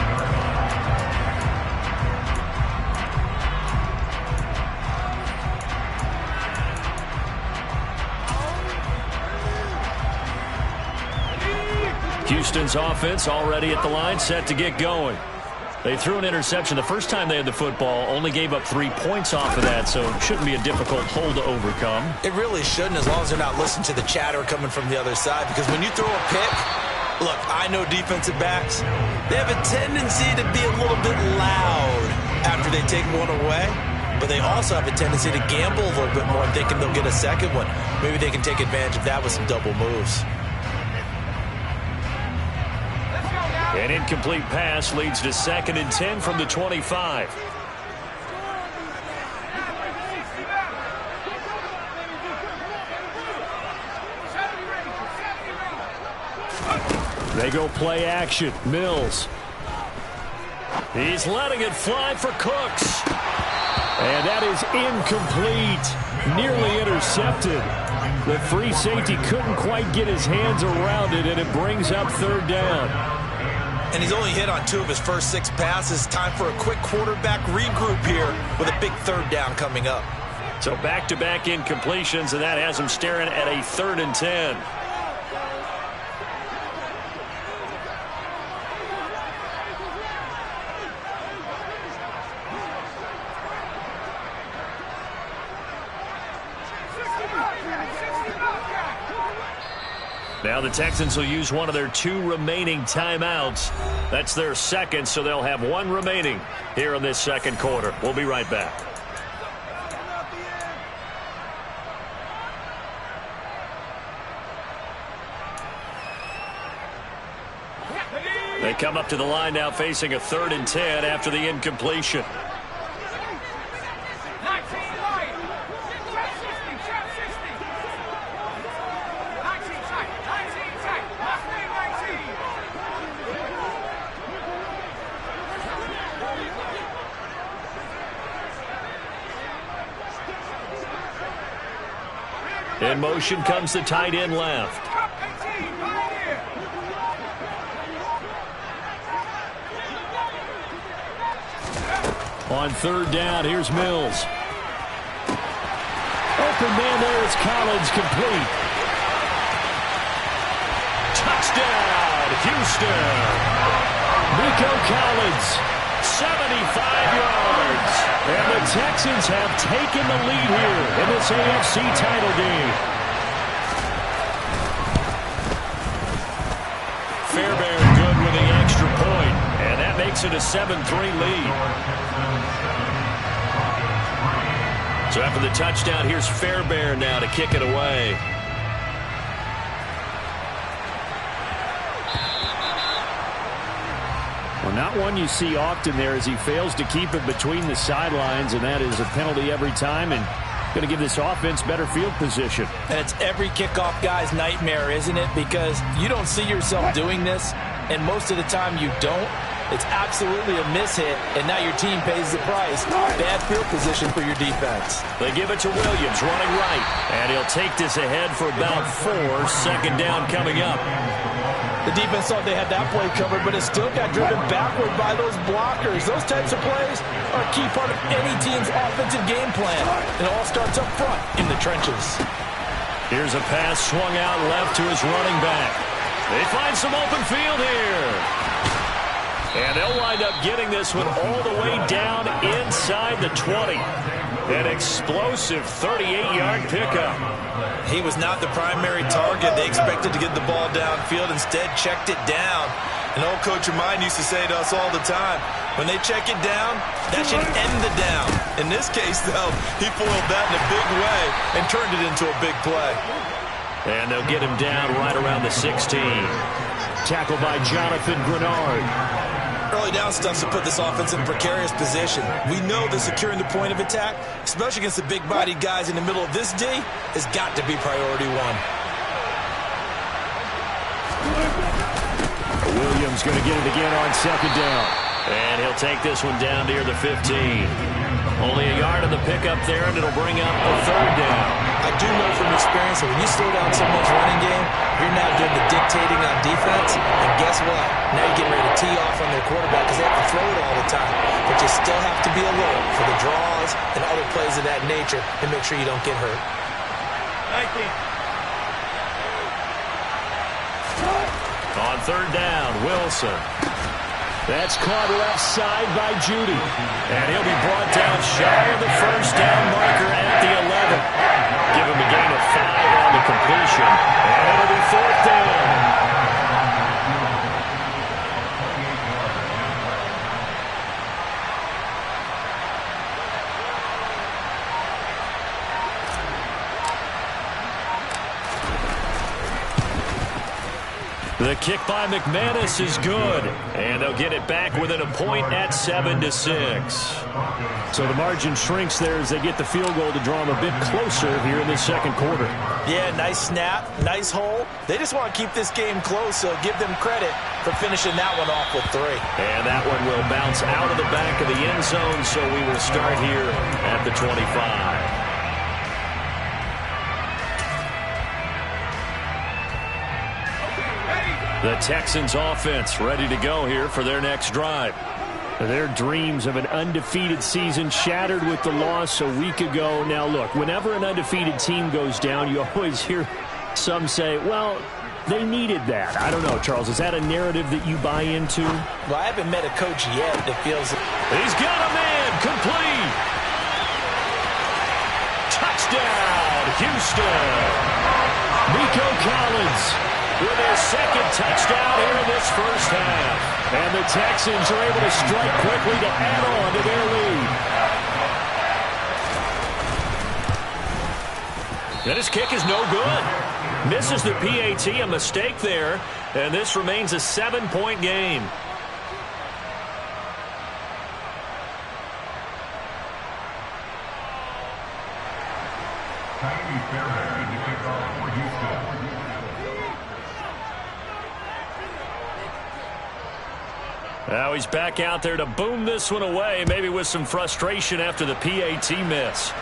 Speaker 2: Houston's offense already at the line, set to get going. They threw an interception the first time they had the football, only gave up 3 points off of that, so it shouldn't be a difficult hole to overcome.
Speaker 5: It really shouldn't, as long as they're not listening to the chatter coming from the other side, because when you throw a pick, look, I know defensive backs, they have a tendency to be a little bit loud after they take one away, but they also have a tendency to gamble a little bit more, thinking they'll get a second one. Maybe they can take advantage of that with some double moves.
Speaker 2: An incomplete pass leads to 2nd and 10 from the 25. They go play action. Mills. He's letting it fly for Cooks. And that is incomplete. Nearly intercepted. The free safety couldn't quite get his hands around it, and it brings up 3rd down.
Speaker 5: And he's only hit on 2 of his first 6 passes. Time for a quick quarterback regroup here with a big 3rd down coming up.
Speaker 2: So back-to-back incompletions, and that has him staring at a 3rd and 10. Now the Texans will use one of their 2 remaining timeouts. That's their 2nd, so they'll have 1 remaining here in this 2nd quarter. We'll be right back. They come up to the line now facing a 3rd and 10 after the incompletion. In motion comes the tight end left.
Speaker 1: On third down, here's Mills. Open man there is Collins, complete. Touchdown, Houston. Nico Collins, 75 yards. And the Texans have taken the lead here in this AFC title game. Fairbairn good with the extra point, and that makes it a 7-3 lead. So after the touchdown, here's Fairbairn now to kick it away. Well, not one you see often there as he fails to keep it between the sidelines, and that is a penalty every time and going to give this offense better field position.
Speaker 6: And it's every kickoff guy's nightmare, isn't it? Because you don't see yourself doing this, and most of the time you don't. It's absolutely a mishit, and now your team pays the price. Bad field position for your defense.
Speaker 1: They give it to Williams, running right. And he'll take this ahead for about 4. Second down coming up.
Speaker 6: The defense thought they had that play covered, but it still got driven backward by those blockers. Those types of plays are a key part of any team's offensive game plan. It all starts up front in the trenches.
Speaker 1: Here's a pass swung out left to his running back. They find some open field here. And they'll wind up getting this one all the way down inside the 20. An explosive 38-yard pickup.
Speaker 5: He was not the primary target. They expected to get the ball downfield, instead checked it down. An old coach of mine used to say to us all the time, when they check it down, that should end the down. In this case, though, he foiled that in a big way and turned it into a big play.
Speaker 1: And they'll get him down right around the 16. Tackled by Jonathan Grenard.
Speaker 5: Early down stuff to put this offense in a precarious position. We know that securing the point of attack, especially against the big-bodied guys in the middle of this D, has got to be priority one.
Speaker 1: Williams going to get it again on second down. And he'll take this one down near the 15. Only a yard of the pickup there, and it'll bring up a third down.
Speaker 5: I do know from experience that when you slow down someone's running game, you're now doing the dictating on defense. And guess what? Now you're getting ready to tee off on their quarterback because they have to throw it all the time. But you still have to be alert for the draws and other plays of that nature and make sure you don't get hurt.
Speaker 1: On third down, Wilson. That's caught left side by Judy. And he'll be brought down shy of the first down marker at the 11. Give him a gain of 5 on the completion. And it'll be fourth down. The kick by McManus is good, and they'll get it back within a point at 7-6. So the margin shrinks there as they get the field goal to draw them a bit closer here in the second quarter.
Speaker 6: Yeah, nice snap, nice hole. They just want to keep this game close, so give them credit for finishing that one off with 3.
Speaker 1: And that one will bounce out of the back of the end zone, so we will start here at the 25. The Texans offense ready to go here for their next drive. Their dreams of an undefeated season shattered with the loss a week ago. Now look, whenever an undefeated team goes down, you always hear some say, well, they needed that. I don't know, Charles, is that a narrative that you buy into?
Speaker 6: Well, I haven't met a coach yet that feels...
Speaker 1: He's got a man, complete. Touchdown, Houston. Nico Collins with his second touchdown here in this first half. And the Texans are able to strike quickly to add on to their lead. And his kick is no good. Misses the PAT, a mistake there. And this remains a 7-point game. Now he's back out there to boom this one away, maybe with some frustration after the PAT miss.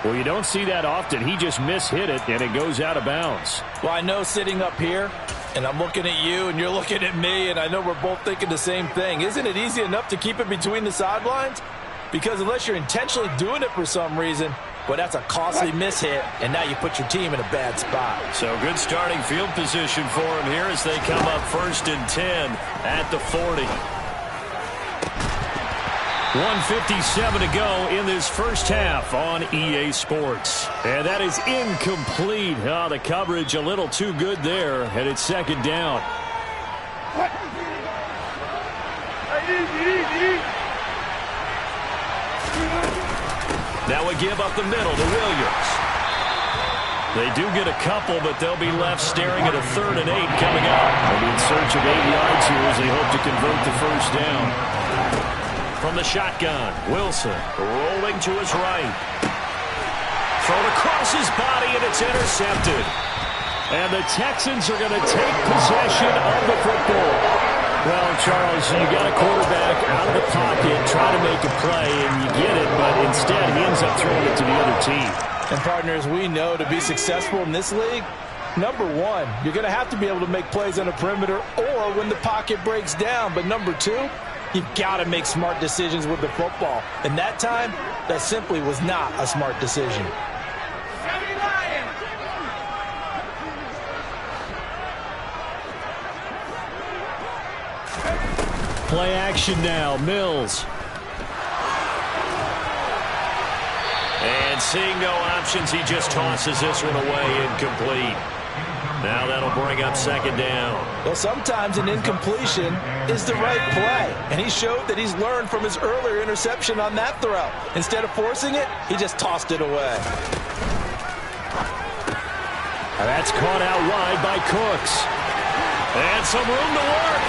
Speaker 1: Well, you don't see that often. He just mishit it, and it goes out of bounds.
Speaker 6: Well, I know sitting up here, And I'm looking at you, and you're looking at me, and I know we're both thinking the same thing. Isn't it easy enough to keep it between the sidelines? Because unless you're intentionally doing it for some reason, well, that's a costly mishit, and now you put your team in a bad spot.
Speaker 2: So good starting field position for him here as they come up 1st and 10 at the 40. 1:57 to go in this first half on EA Sports. And that is incomplete. Oh, the coverage a little too good there, and it's 2nd down. Now we give up the middle to Williams. They do get a couple, but they'll be left staring at a 3rd and 8 coming up. They'll be in search of 8 yards here as they hope to convert the first down. From the shotgun, Wilson rolling to his right. Thrown across his body, and it's intercepted. And the Texans are going to take possession of the football. Well, Charles, you got a quarterback out of the pocket trying to make a play, and you get it, but instead he ends up throwing it to the other team.
Speaker 6: And partners, we know to be successful in this league, number one, you're going to have to be able to make plays on the perimeter or when the pocket breaks down. But number two, you've got to make smart decisions with the football. And that time, that simply was not a smart decision.
Speaker 1: Play action now, Mills.
Speaker 2: And seeing no options, he just tosses this one away, incomplete. Now that'll bring up 2nd down.
Speaker 6: Well, sometimes an incompletion is the right play. And he showed that he's learned from his earlier interception on that throw. Instead of forcing it, he just tossed it away.
Speaker 1: That's caught out wide by Cooks.
Speaker 2: And some room to work.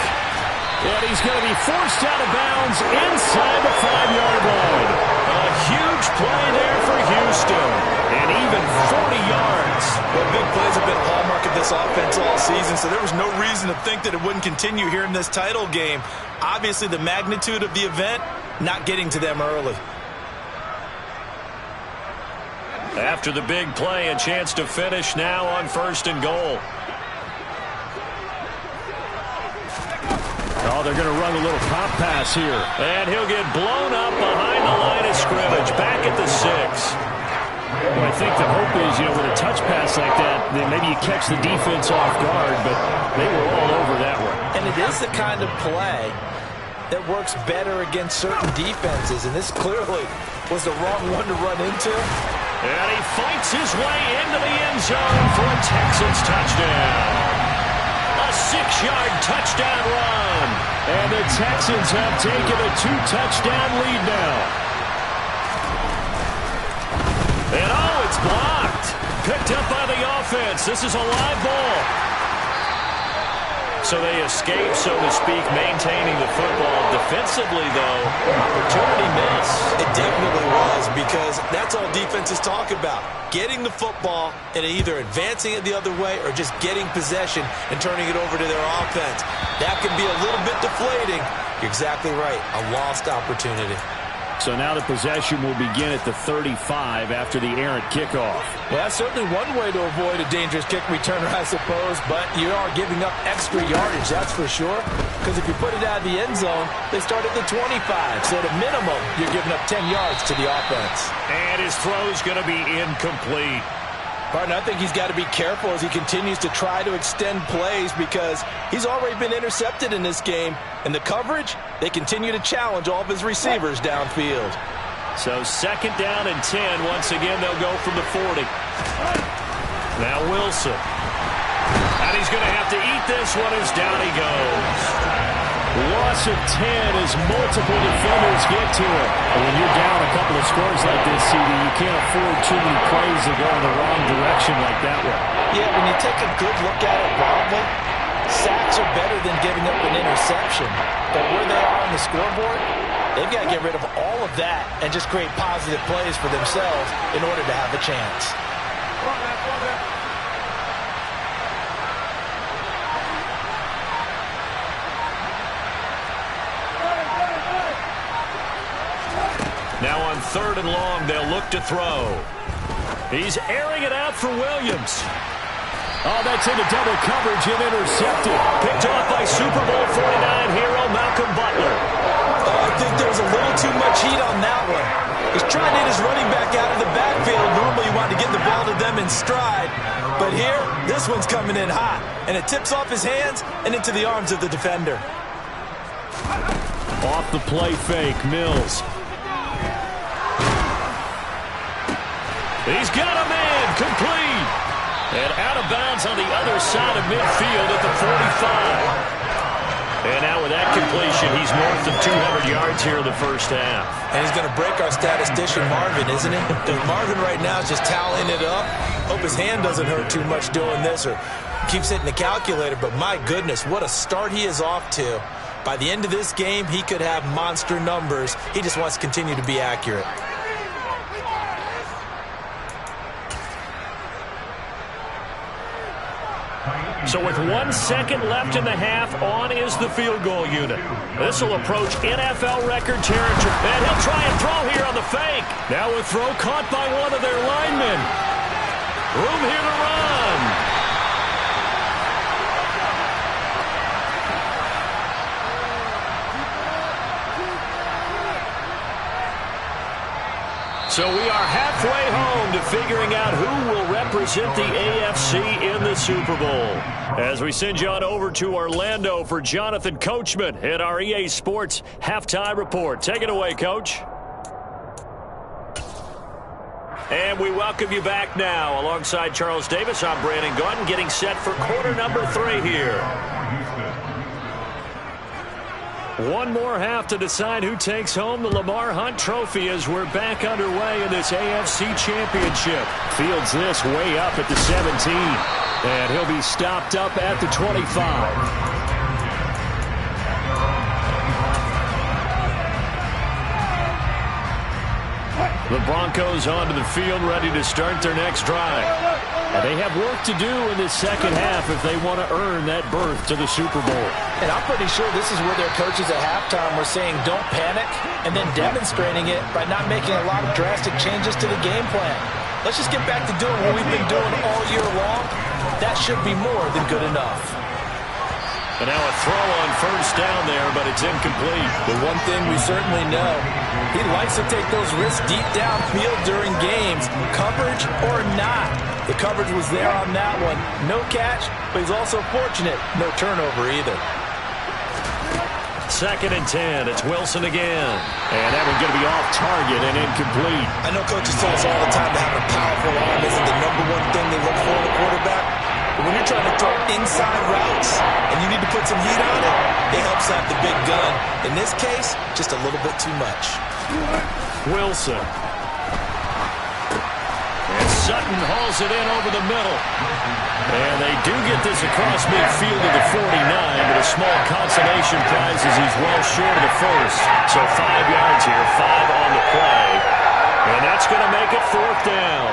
Speaker 1: And he's going to be forced out of bounds inside the 5-yard line.
Speaker 2: A huge play there for Houston. And even 40 yards.
Speaker 5: Well, big plays have been a hallmark of this offense all season, so there was no reason to think that it wouldn't continue here in this title game. Obviously, the magnitude of the event not getting to them early.
Speaker 2: After the big play, a chance to finish now on 1st and goal.
Speaker 1: Oh, they're going to run a little pop pass here.
Speaker 2: And he'll get blown up behind the line of scrimmage, back at the 6.
Speaker 1: Well, I think the hope is, with a touch pass like that, then maybe you catch the defense off guard, but they were all over that one.
Speaker 6: And it is the kind of play that works better against certain defenses, and this clearly was the wrong one to run into.
Speaker 2: And he fights his way into the end zone for a Texans touchdown. A 6-yard touchdown run.
Speaker 1: And the Texans have taken a 2-touchdown lead now.
Speaker 2: And it's blocked. Picked up by the offense. This is a live ball. So they escape, so to speak, maintaining the football. Defensively, though, opportunity miss.
Speaker 5: It definitely was, because that's all defenses talk about. Getting the football and either advancing it the other way or just getting possession and turning it over to their offense. That can be a little bit deflating. You're exactly right. A lost opportunity.
Speaker 1: So now the possession will begin at the 35 after the errant kickoff.
Speaker 6: Well, that's certainly one way to avoid a dangerous kick returner, I suppose, but you are giving up extra yardage, that's for sure. Because if you put it out of the end zone, they start at the 25. So at a minimum, you're giving up 10 yards to the offense.
Speaker 2: And his throw's going to be incomplete.
Speaker 6: Partner, I think he's got to be careful as he continues to try to extend plays because he's already been intercepted in this game. And the coverage, they continue to challenge all of his receivers downfield.
Speaker 2: So 2nd down and 10. Once again, they'll go from the 40. Now Wilson. And he's going to have to eat this one as down he goes.
Speaker 1: Loss of 10 as multiple defenders get to him. And when you're down a couple of scores like this, CD, you can't afford too many plays to go in the wrong direction like that one.
Speaker 6: Yeah, when you take a good look at it broadly, sacks are better than giving up an interception. But where they are on the scoreboard, they've got to get rid of all of that and just create positive plays for themselves in order to have a chance.
Speaker 2: Now on 3rd and long, they'll look to throw. He's airing it out for Williams.
Speaker 1: Oh, that's into double coverage and intercepted. Picked off by Super Bowl 49 hero Malcolm Butler.
Speaker 5: I think there was a little too much heat on that one. He's trying to get his running back out of the backfield. Normally you want to get the ball to them in stride. But here, this one's coming in hot. And it tips off his hands and into the arms of the defender.
Speaker 1: Off the play fake, Mills. He's got a man, complete. And out of bounds on the other side of midfield at the 45. And now with that completion, he's north of 200 yards here in the first half.
Speaker 5: And he's going to break our statistician Marvin, isn't he? Because Marvin right now is just tallying it up. Hope his hand doesn't hurt too much doing this or keeps hitting the calculator. But my goodness, what a start he is off to. By the end of this game, he could have monster numbers. He just wants to continue to be accurate.
Speaker 1: So with 1 second left in the half, on is the field goal unit. This will approach NFL record territory. And he'll try and throw here on the fake. Now a throw caught by one of their linemen. Room here to run. So we are halfway home to figuring out who will represent the AFC in the Super Bowl. As we send you on over to Orlando for Jonathan Coachman at our EA Sports Halftime Report. Take it away, Coach. And we welcome you back now. Alongside Charles Davis, I'm Brandon Gunn, getting set for quarter number 3 here. One more half to decide who takes home the Lamar Hunt Trophy as we're back underway in this AFC Championship. Fields this way up at the 17. And he'll be stopped up at the 25. The Broncos onto the field, ready to start their next drive. And they have work to do in this second half if they want to earn that berth to the Super Bowl.
Speaker 6: And I'm pretty sure this is where their coaches at halftime were saying don't panic and then demonstrating it by not making a lot of drastic changes to the game plan. Let's just get back to doing what we've been doing all year long. That should be more than good enough.
Speaker 1: And now a throw on first down there, but it's incomplete.
Speaker 6: The one thing we certainly know, he likes to take those risks deep downfield during games, coverage or not. The coverage was there on that one. No catch, but he's also fortunate. No turnover either.
Speaker 1: 2nd and 10. It's Wilson again. And that one's going to be off target and incomplete.
Speaker 5: I know coaches tell us all the time to have a powerful arm isn't the #1 thing they look for in a quarterback. But when you're trying to throw inside routes and you need to put some heat on it helps have the big gun. In this case, just a little bit too much.
Speaker 1: Wilson. And Sutton hauls it in over the middle. And they do get this across midfield to the 49, but a small consolation prize as he's well short of the first. So 5 yards here, 5 on the play. And that's going to make it 4th down.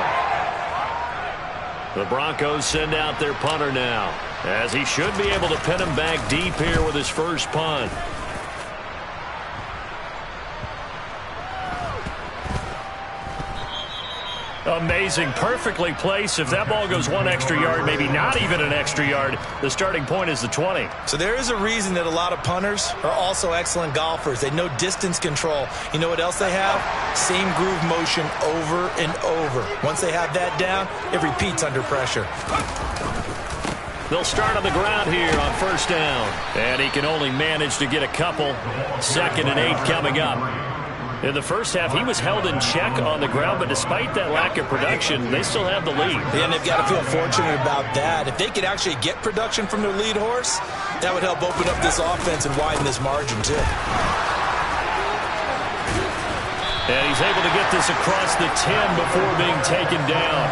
Speaker 1: The Broncos send out their punter now, as he should be able to pin him back deep here with his first punt. Amazing, perfectly placed. If that ball goes 1 extra yard, maybe not even an extra yard, the starting point is the 20.
Speaker 5: So there is a reason that a lot of punters are also excellent golfers. They know distance control. You know what else they have? Same groove motion over and over. Once they have that down, it repeats under pressure.
Speaker 1: They'll start on the ground here on first down. And he can only manage to get a couple. 2nd and 8 coming up. In the first half, he was held in check on the ground, but despite that lack of production, they still have the lead.
Speaker 5: And they've got to feel fortunate about that. If they could actually get production from their lead horse, that would help open up this offense and widen this margin, too.
Speaker 1: And he's able to get this across the 10 before being taken down.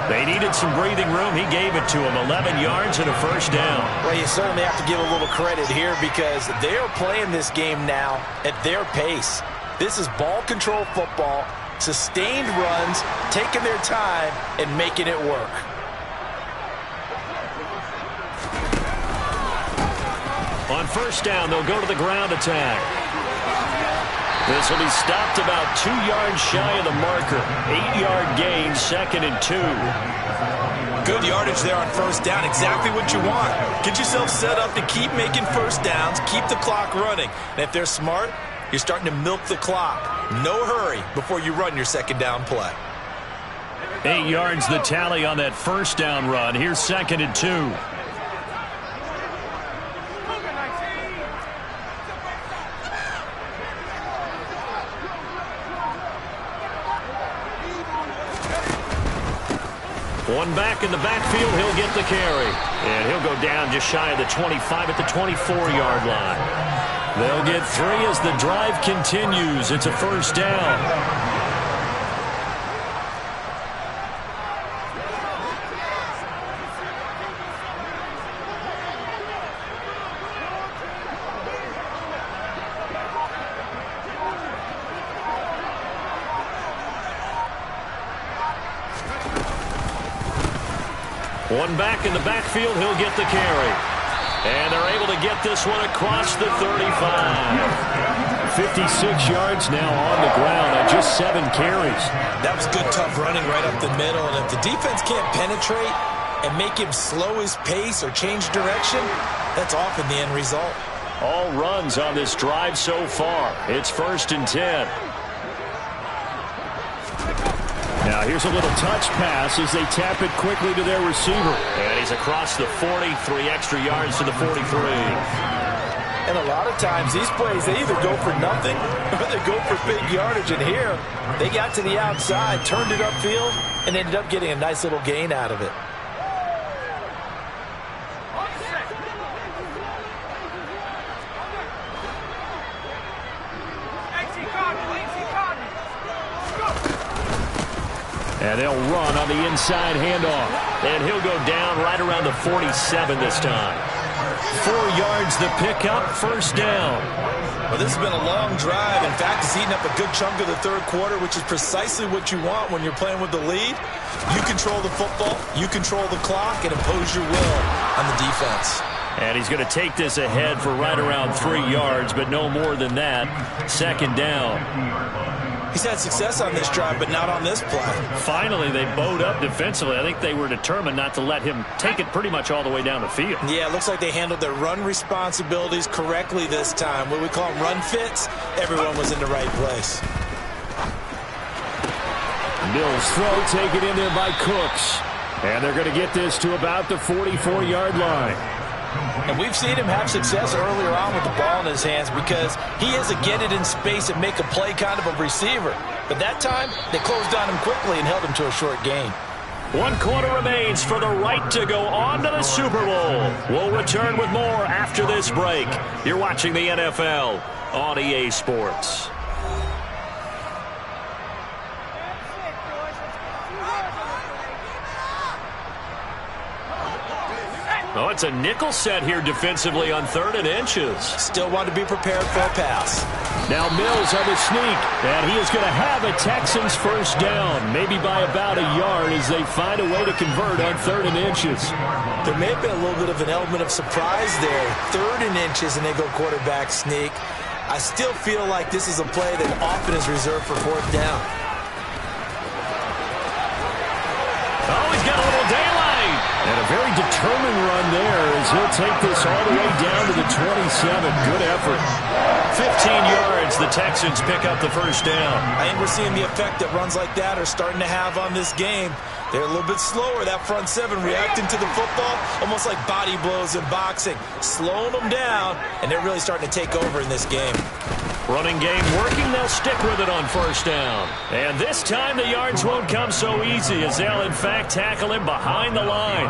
Speaker 1: They needed some breathing room. He gave it to him. 11 yards and a first down.
Speaker 6: Well, you certainly have to give a little credit here because they're playing this game now at their pace. This is ball control football, sustained runs, taking their time, and making it work.
Speaker 1: On first down, they'll go to the ground attack. This will be stopped about 2 yards shy of the marker. 8-yard gain, 2nd and 2.
Speaker 5: Good yardage there on first down. Exactly what you want. Get yourself set up to keep making first downs, keep the clock running. And if they're smart, you're starting to milk the clock. No hurry before you run your second down play.
Speaker 1: 8 yards the tally on that first down run. Here's 2nd and 2. One back in the backfield, he'll get the carry. And he'll go down just shy of the 25 at the 24-yard line. They'll get 3 as the drive continues. It's a first down. One back in the backfield, he'll get the carry. And they're able to get this one across the 35. 56 yards now on the ground on just 7 carries.
Speaker 5: That was good, tough running right up the middle. And if the defense can't penetrate and make him slow his pace or change direction, that's often the end result.
Speaker 1: All runs on this drive so far. It's 1st and 10. Now here's a little touch pass as they tap it quickly to their receiver. And he's across the 40, 3 extra yards to the 43.
Speaker 6: And a lot of times these plays, they either go for nothing or they go for big yardage. And here, they got to the outside, turned it upfield, and ended up getting a nice little gain out of it.
Speaker 1: And they'll run on the inside handoff. And he'll go down right around the 47 this time. 4 yards the pickup, first down.
Speaker 5: Well, this has been a long drive. In fact, it's eaten up a good chunk of the third quarter, which is precisely what you want when you're playing with the lead. You control the football, you control the clock, and impose your will on the defense.
Speaker 1: And he's going to take this ahead for right around 3 yards, but no more than that. 2nd down.
Speaker 5: He's had success on this drive, but not on this play.
Speaker 1: Finally, they bowed up defensively. I think they were determined not to let him take it pretty much all the way down the field.
Speaker 5: Yeah, it looks like they handled their run responsibilities correctly this time. What we call them run fits, everyone was in the right place.
Speaker 1: Mills throw taken in there by Cooks. And they're going to get this to about the 44-yard line.
Speaker 6: And we've seen him have success earlier on with the ball in his hands because he is a get it in space and make a play kind of a receiver. But that time, they closed on him quickly and held him to a short gain.
Speaker 1: 1 quarter remains for the right to go on to the Super Bowl. We'll return with more after this break. You're watching the NFL on EA Sports. Oh, it's a nickel set here defensively on 3rd and inches.
Speaker 5: Still want to be prepared for a pass.
Speaker 1: Now Mills on the sneak, and he is going to have a Texans first down, maybe by about a yard as they find a way to convert on 3rd and inches.
Speaker 5: There may have been a little bit of an element of surprise there. 3rd and inches, and they go quarterback sneak. I still feel like this is a play that often is reserved for 4th down.
Speaker 1: Oh, he's got a little daylight. And a very determined run there as he'll take this all the way down to the 27. Good effort. 15 yards, the Texans pick up the first down.
Speaker 5: I think we're seeing the effect that runs like that are starting to have on this game. They're a little bit slower, that front 7 reacting to the football, almost like body blows in boxing, slowing them down, and they're really starting to take over in this game.
Speaker 1: Running game working, they'll stick with it on first down. And this time the yards won't come so easy as they'll in fact tackle him behind the line.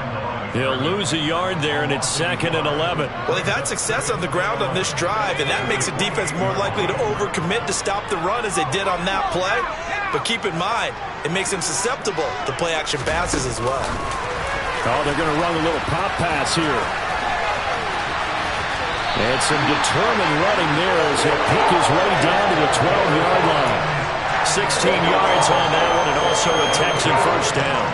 Speaker 1: He'll lose a yard there, and it's 2nd and 11.
Speaker 5: Well, they've had success on the ground on this drive, and that makes a defense more likely to overcommit to stop the run as they did on that play. But keep in mind, it makes them susceptible to play-action passes as well.
Speaker 1: Oh, they're going to run a little pop pass here. And some determined running there as he'll pick his way down to the 12-yard line. 16 yards on that one, and also a Texan first down.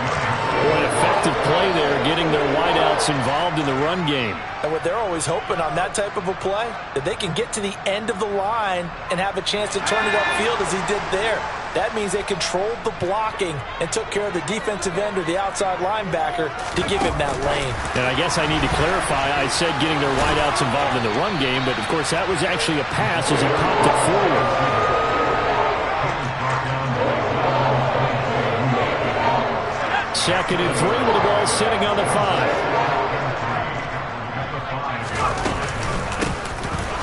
Speaker 1: Boy, effective play there, getting their wideouts involved in the run game.
Speaker 6: And what they're always hoping on that type of a play, that they can get to the end of the line and have a chance to turn it upfield as he did there. That means they controlled the blocking and took care of the defensive end or the outside linebacker to give him that lane.
Speaker 1: And I guess I need to clarify, I said getting their wideouts involved in the run game, but of course that was actually a pass as he popped it forward. Second and 3 with the ball sitting on the 5.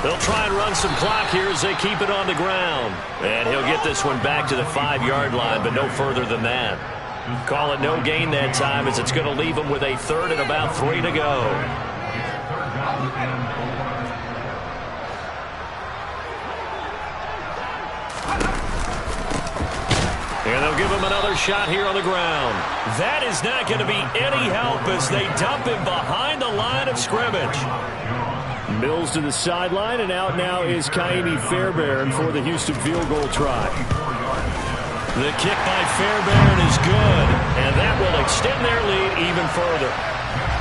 Speaker 2: They'll try and run some clock here as they keep it on the ground. And he'll get this one back to the 5-yard line, but no further than that. Call it no gain that time as it's going to leave them with a third and about 3 to go. And they'll give him another shot here on the ground. That is not going to be any help as they dump him behind the line of scrimmage.
Speaker 1: Mills to the sideline, and out now is Kaimi Fairbairn for the Houston field goal try.
Speaker 2: The kick by Fairbairn is good, and that will extend their lead even further.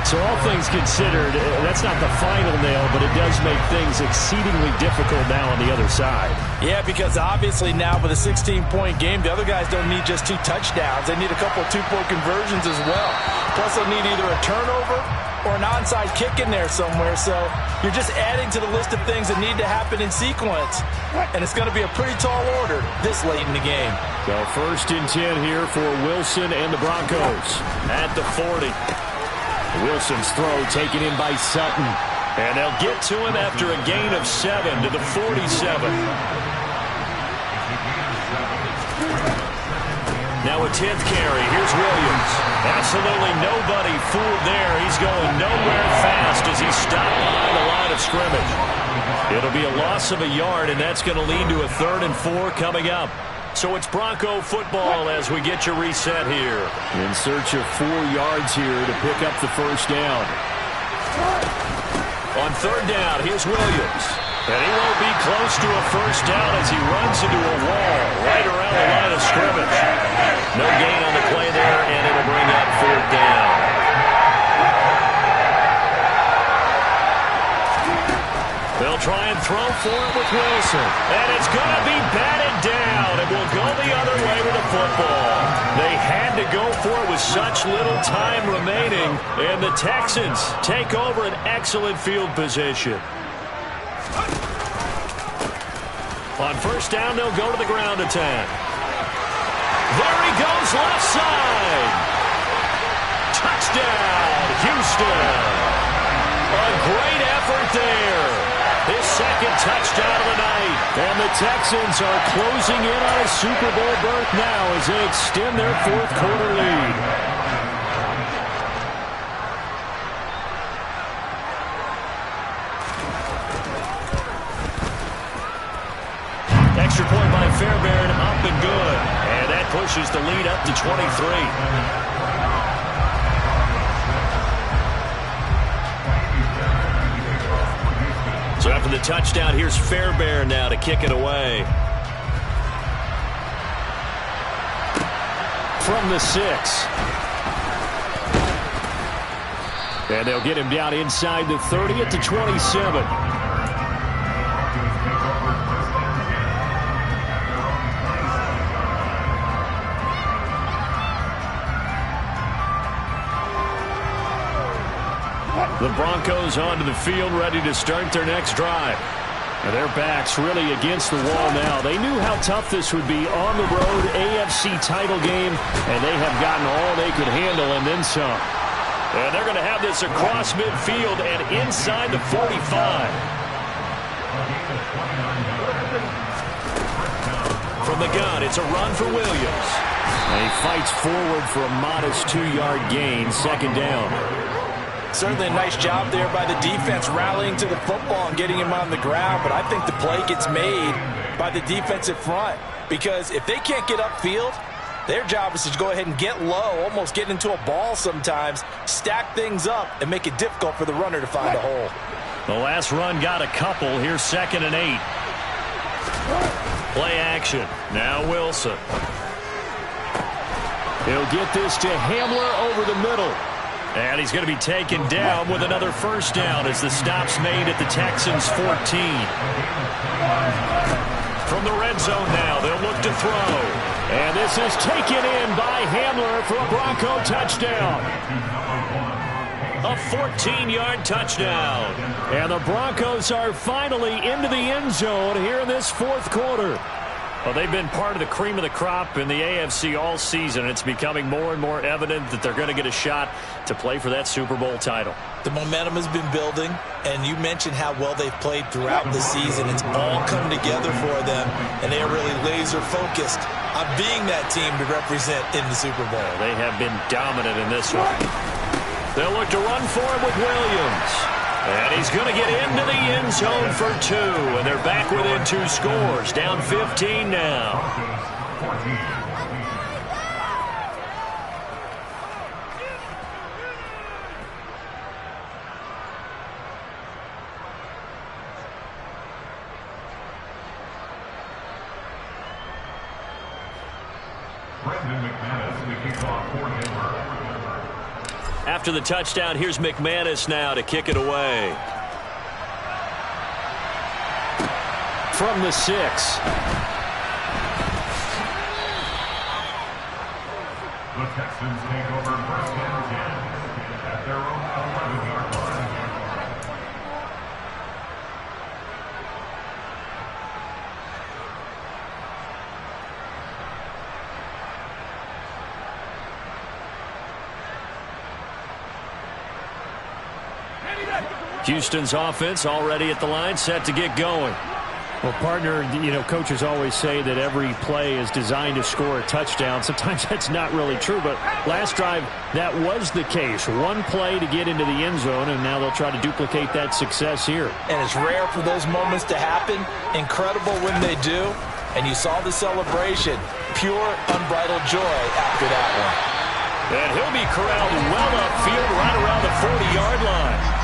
Speaker 1: So all things considered, that's not the final nail, but it does make things exceedingly difficult now on the other side.
Speaker 6: Yeah, because obviously now with a 16-point game, the other guys don't need just 2 touchdowns. They need a couple of 2-point conversions as well. Plus they'll need either a turnover or an onside kick in there somewhere. So you're just adding to the list of things that need to happen in sequence. And it's going to be a pretty tall order this late in the game.
Speaker 1: So first and 10 here for Wilson and the Broncos.
Speaker 2: At the 40.
Speaker 1: Wilson's throw taken in by Sutton.
Speaker 2: And they'll get to him after a gain of 7 to the 47. Now a 10th carry. Here's Williams. Absolutely nobody fooled there. He's going nowhere fast as he's stopped behind the line of scrimmage. It'll be a loss of a yard, and that's going to lead to a 3rd and 4 coming up. So it's Bronco football as we get you reset here.
Speaker 1: In search of 4 yards here to pick up the first down.
Speaker 2: On 3rd down, here's Williams. And he won't be close to a first down as he runs into a wall right around the line of scrimmage. No gain on the play there, and it'll bring up 4th down. They'll try and throw for it with Wilson. And it's going to be batted down, and will go the other way with the football. They had to go for it with such little time remaining, and the Texans take over an excellent field position. On first down, they'll go to the ground attack. There he goes, left side. Touchdown, Houston. A great effort there. His second touchdown of the night.
Speaker 1: And the Texans are closing in on a Super Bowl berth now as they extend their 4th quarter lead.
Speaker 2: Extra point by Fairbairn, up and good. And that pushes the lead up to 23. So after the touchdown, here's Fairbairn now to kick it away.
Speaker 1: From the 6. And they'll get him down inside the 30 at the 27.
Speaker 2: The Broncos onto the field, ready to start their next drive.
Speaker 1: And their backs really against the wall now. They knew how tough this would be on the road, AFC title game, and they have gotten all they could handle and then some.
Speaker 2: And they're going to have this across midfield and inside the 45. From the gun, it's a run for Williams.
Speaker 1: And he fights forward for a modest 2-yard gain, 2nd down.
Speaker 6: Certainly a nice job there by the defense rallying to the football and getting him on the ground, but I think the play gets made by the defensive front because if they can't get upfield, their job is to go ahead and get low, almost get into a ball sometimes, stack things up, and make it difficult for the runner to find a hole.
Speaker 2: The last run got a couple. Here's 2nd and 8. Play action. Now Wilson.
Speaker 1: He'll get this to Hamler over the middle.
Speaker 2: And he's going to be taken down with another first down as the stop's made at the Texans' 14. From the red zone now, they'll look to throw.
Speaker 1: And this is taken in by Hamler for a Bronco touchdown.
Speaker 2: A 14-yard touchdown.
Speaker 1: And the Broncos are finally into the end zone here in this fourth quarter.
Speaker 2: Well, they've been part of the cream of the crop in the AFC all season. It's becoming more and more evident that they're going to get a shot to play for that Super Bowl title.
Speaker 5: The momentum has been building, and you mentioned how well they've played throughout the season. It's all come together for them, and they are really laser-focused on being that team to represent in the Super Bowl.
Speaker 2: They have been dominant in this one. They'll look to run for it with Williams. And he's going to get into the end zone for 2. And they're back within 2 scores. Down 15 now. After the touchdown, here's McManus now to kick it away.
Speaker 1: From the 6.
Speaker 3: The Texans take over first and 10 at their own 11-yard line.
Speaker 2: Houston's offense already at the line, set to get going.
Speaker 1: Well, partner, coaches always say that every play is designed to score a touchdown. Sometimes that's not really true, but last drive, that was the case. One play to get into the end zone, and now they'll try to duplicate that success here.
Speaker 5: And it's rare for those moments to happen. Incredible when they do. And you saw the celebration. Pure, unbridled joy after that one.
Speaker 2: And he'll be corralled well upfield right around the 40-yard line.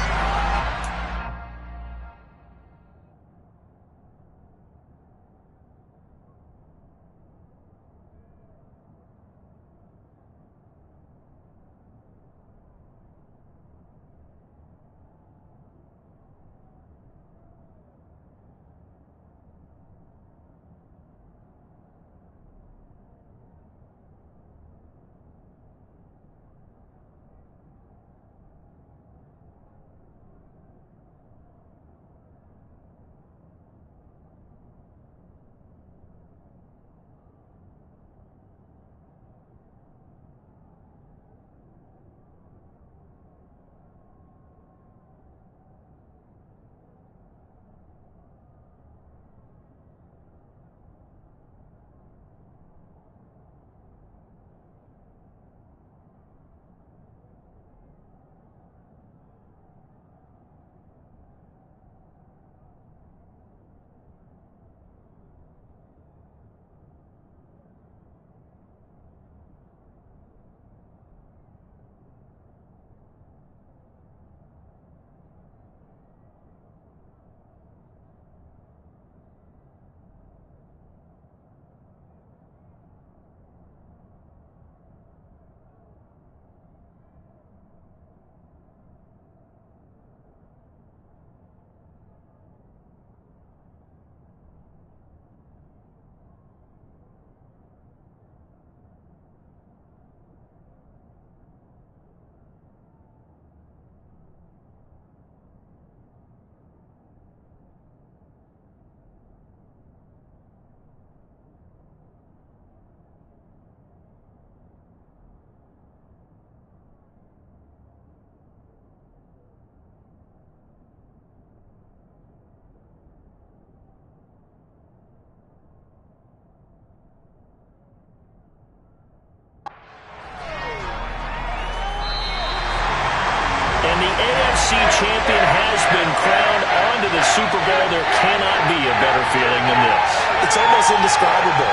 Speaker 2: Champion has been crowned onto the Super Bowl. There cannot be a better feeling than this.
Speaker 5: It's almost indescribable.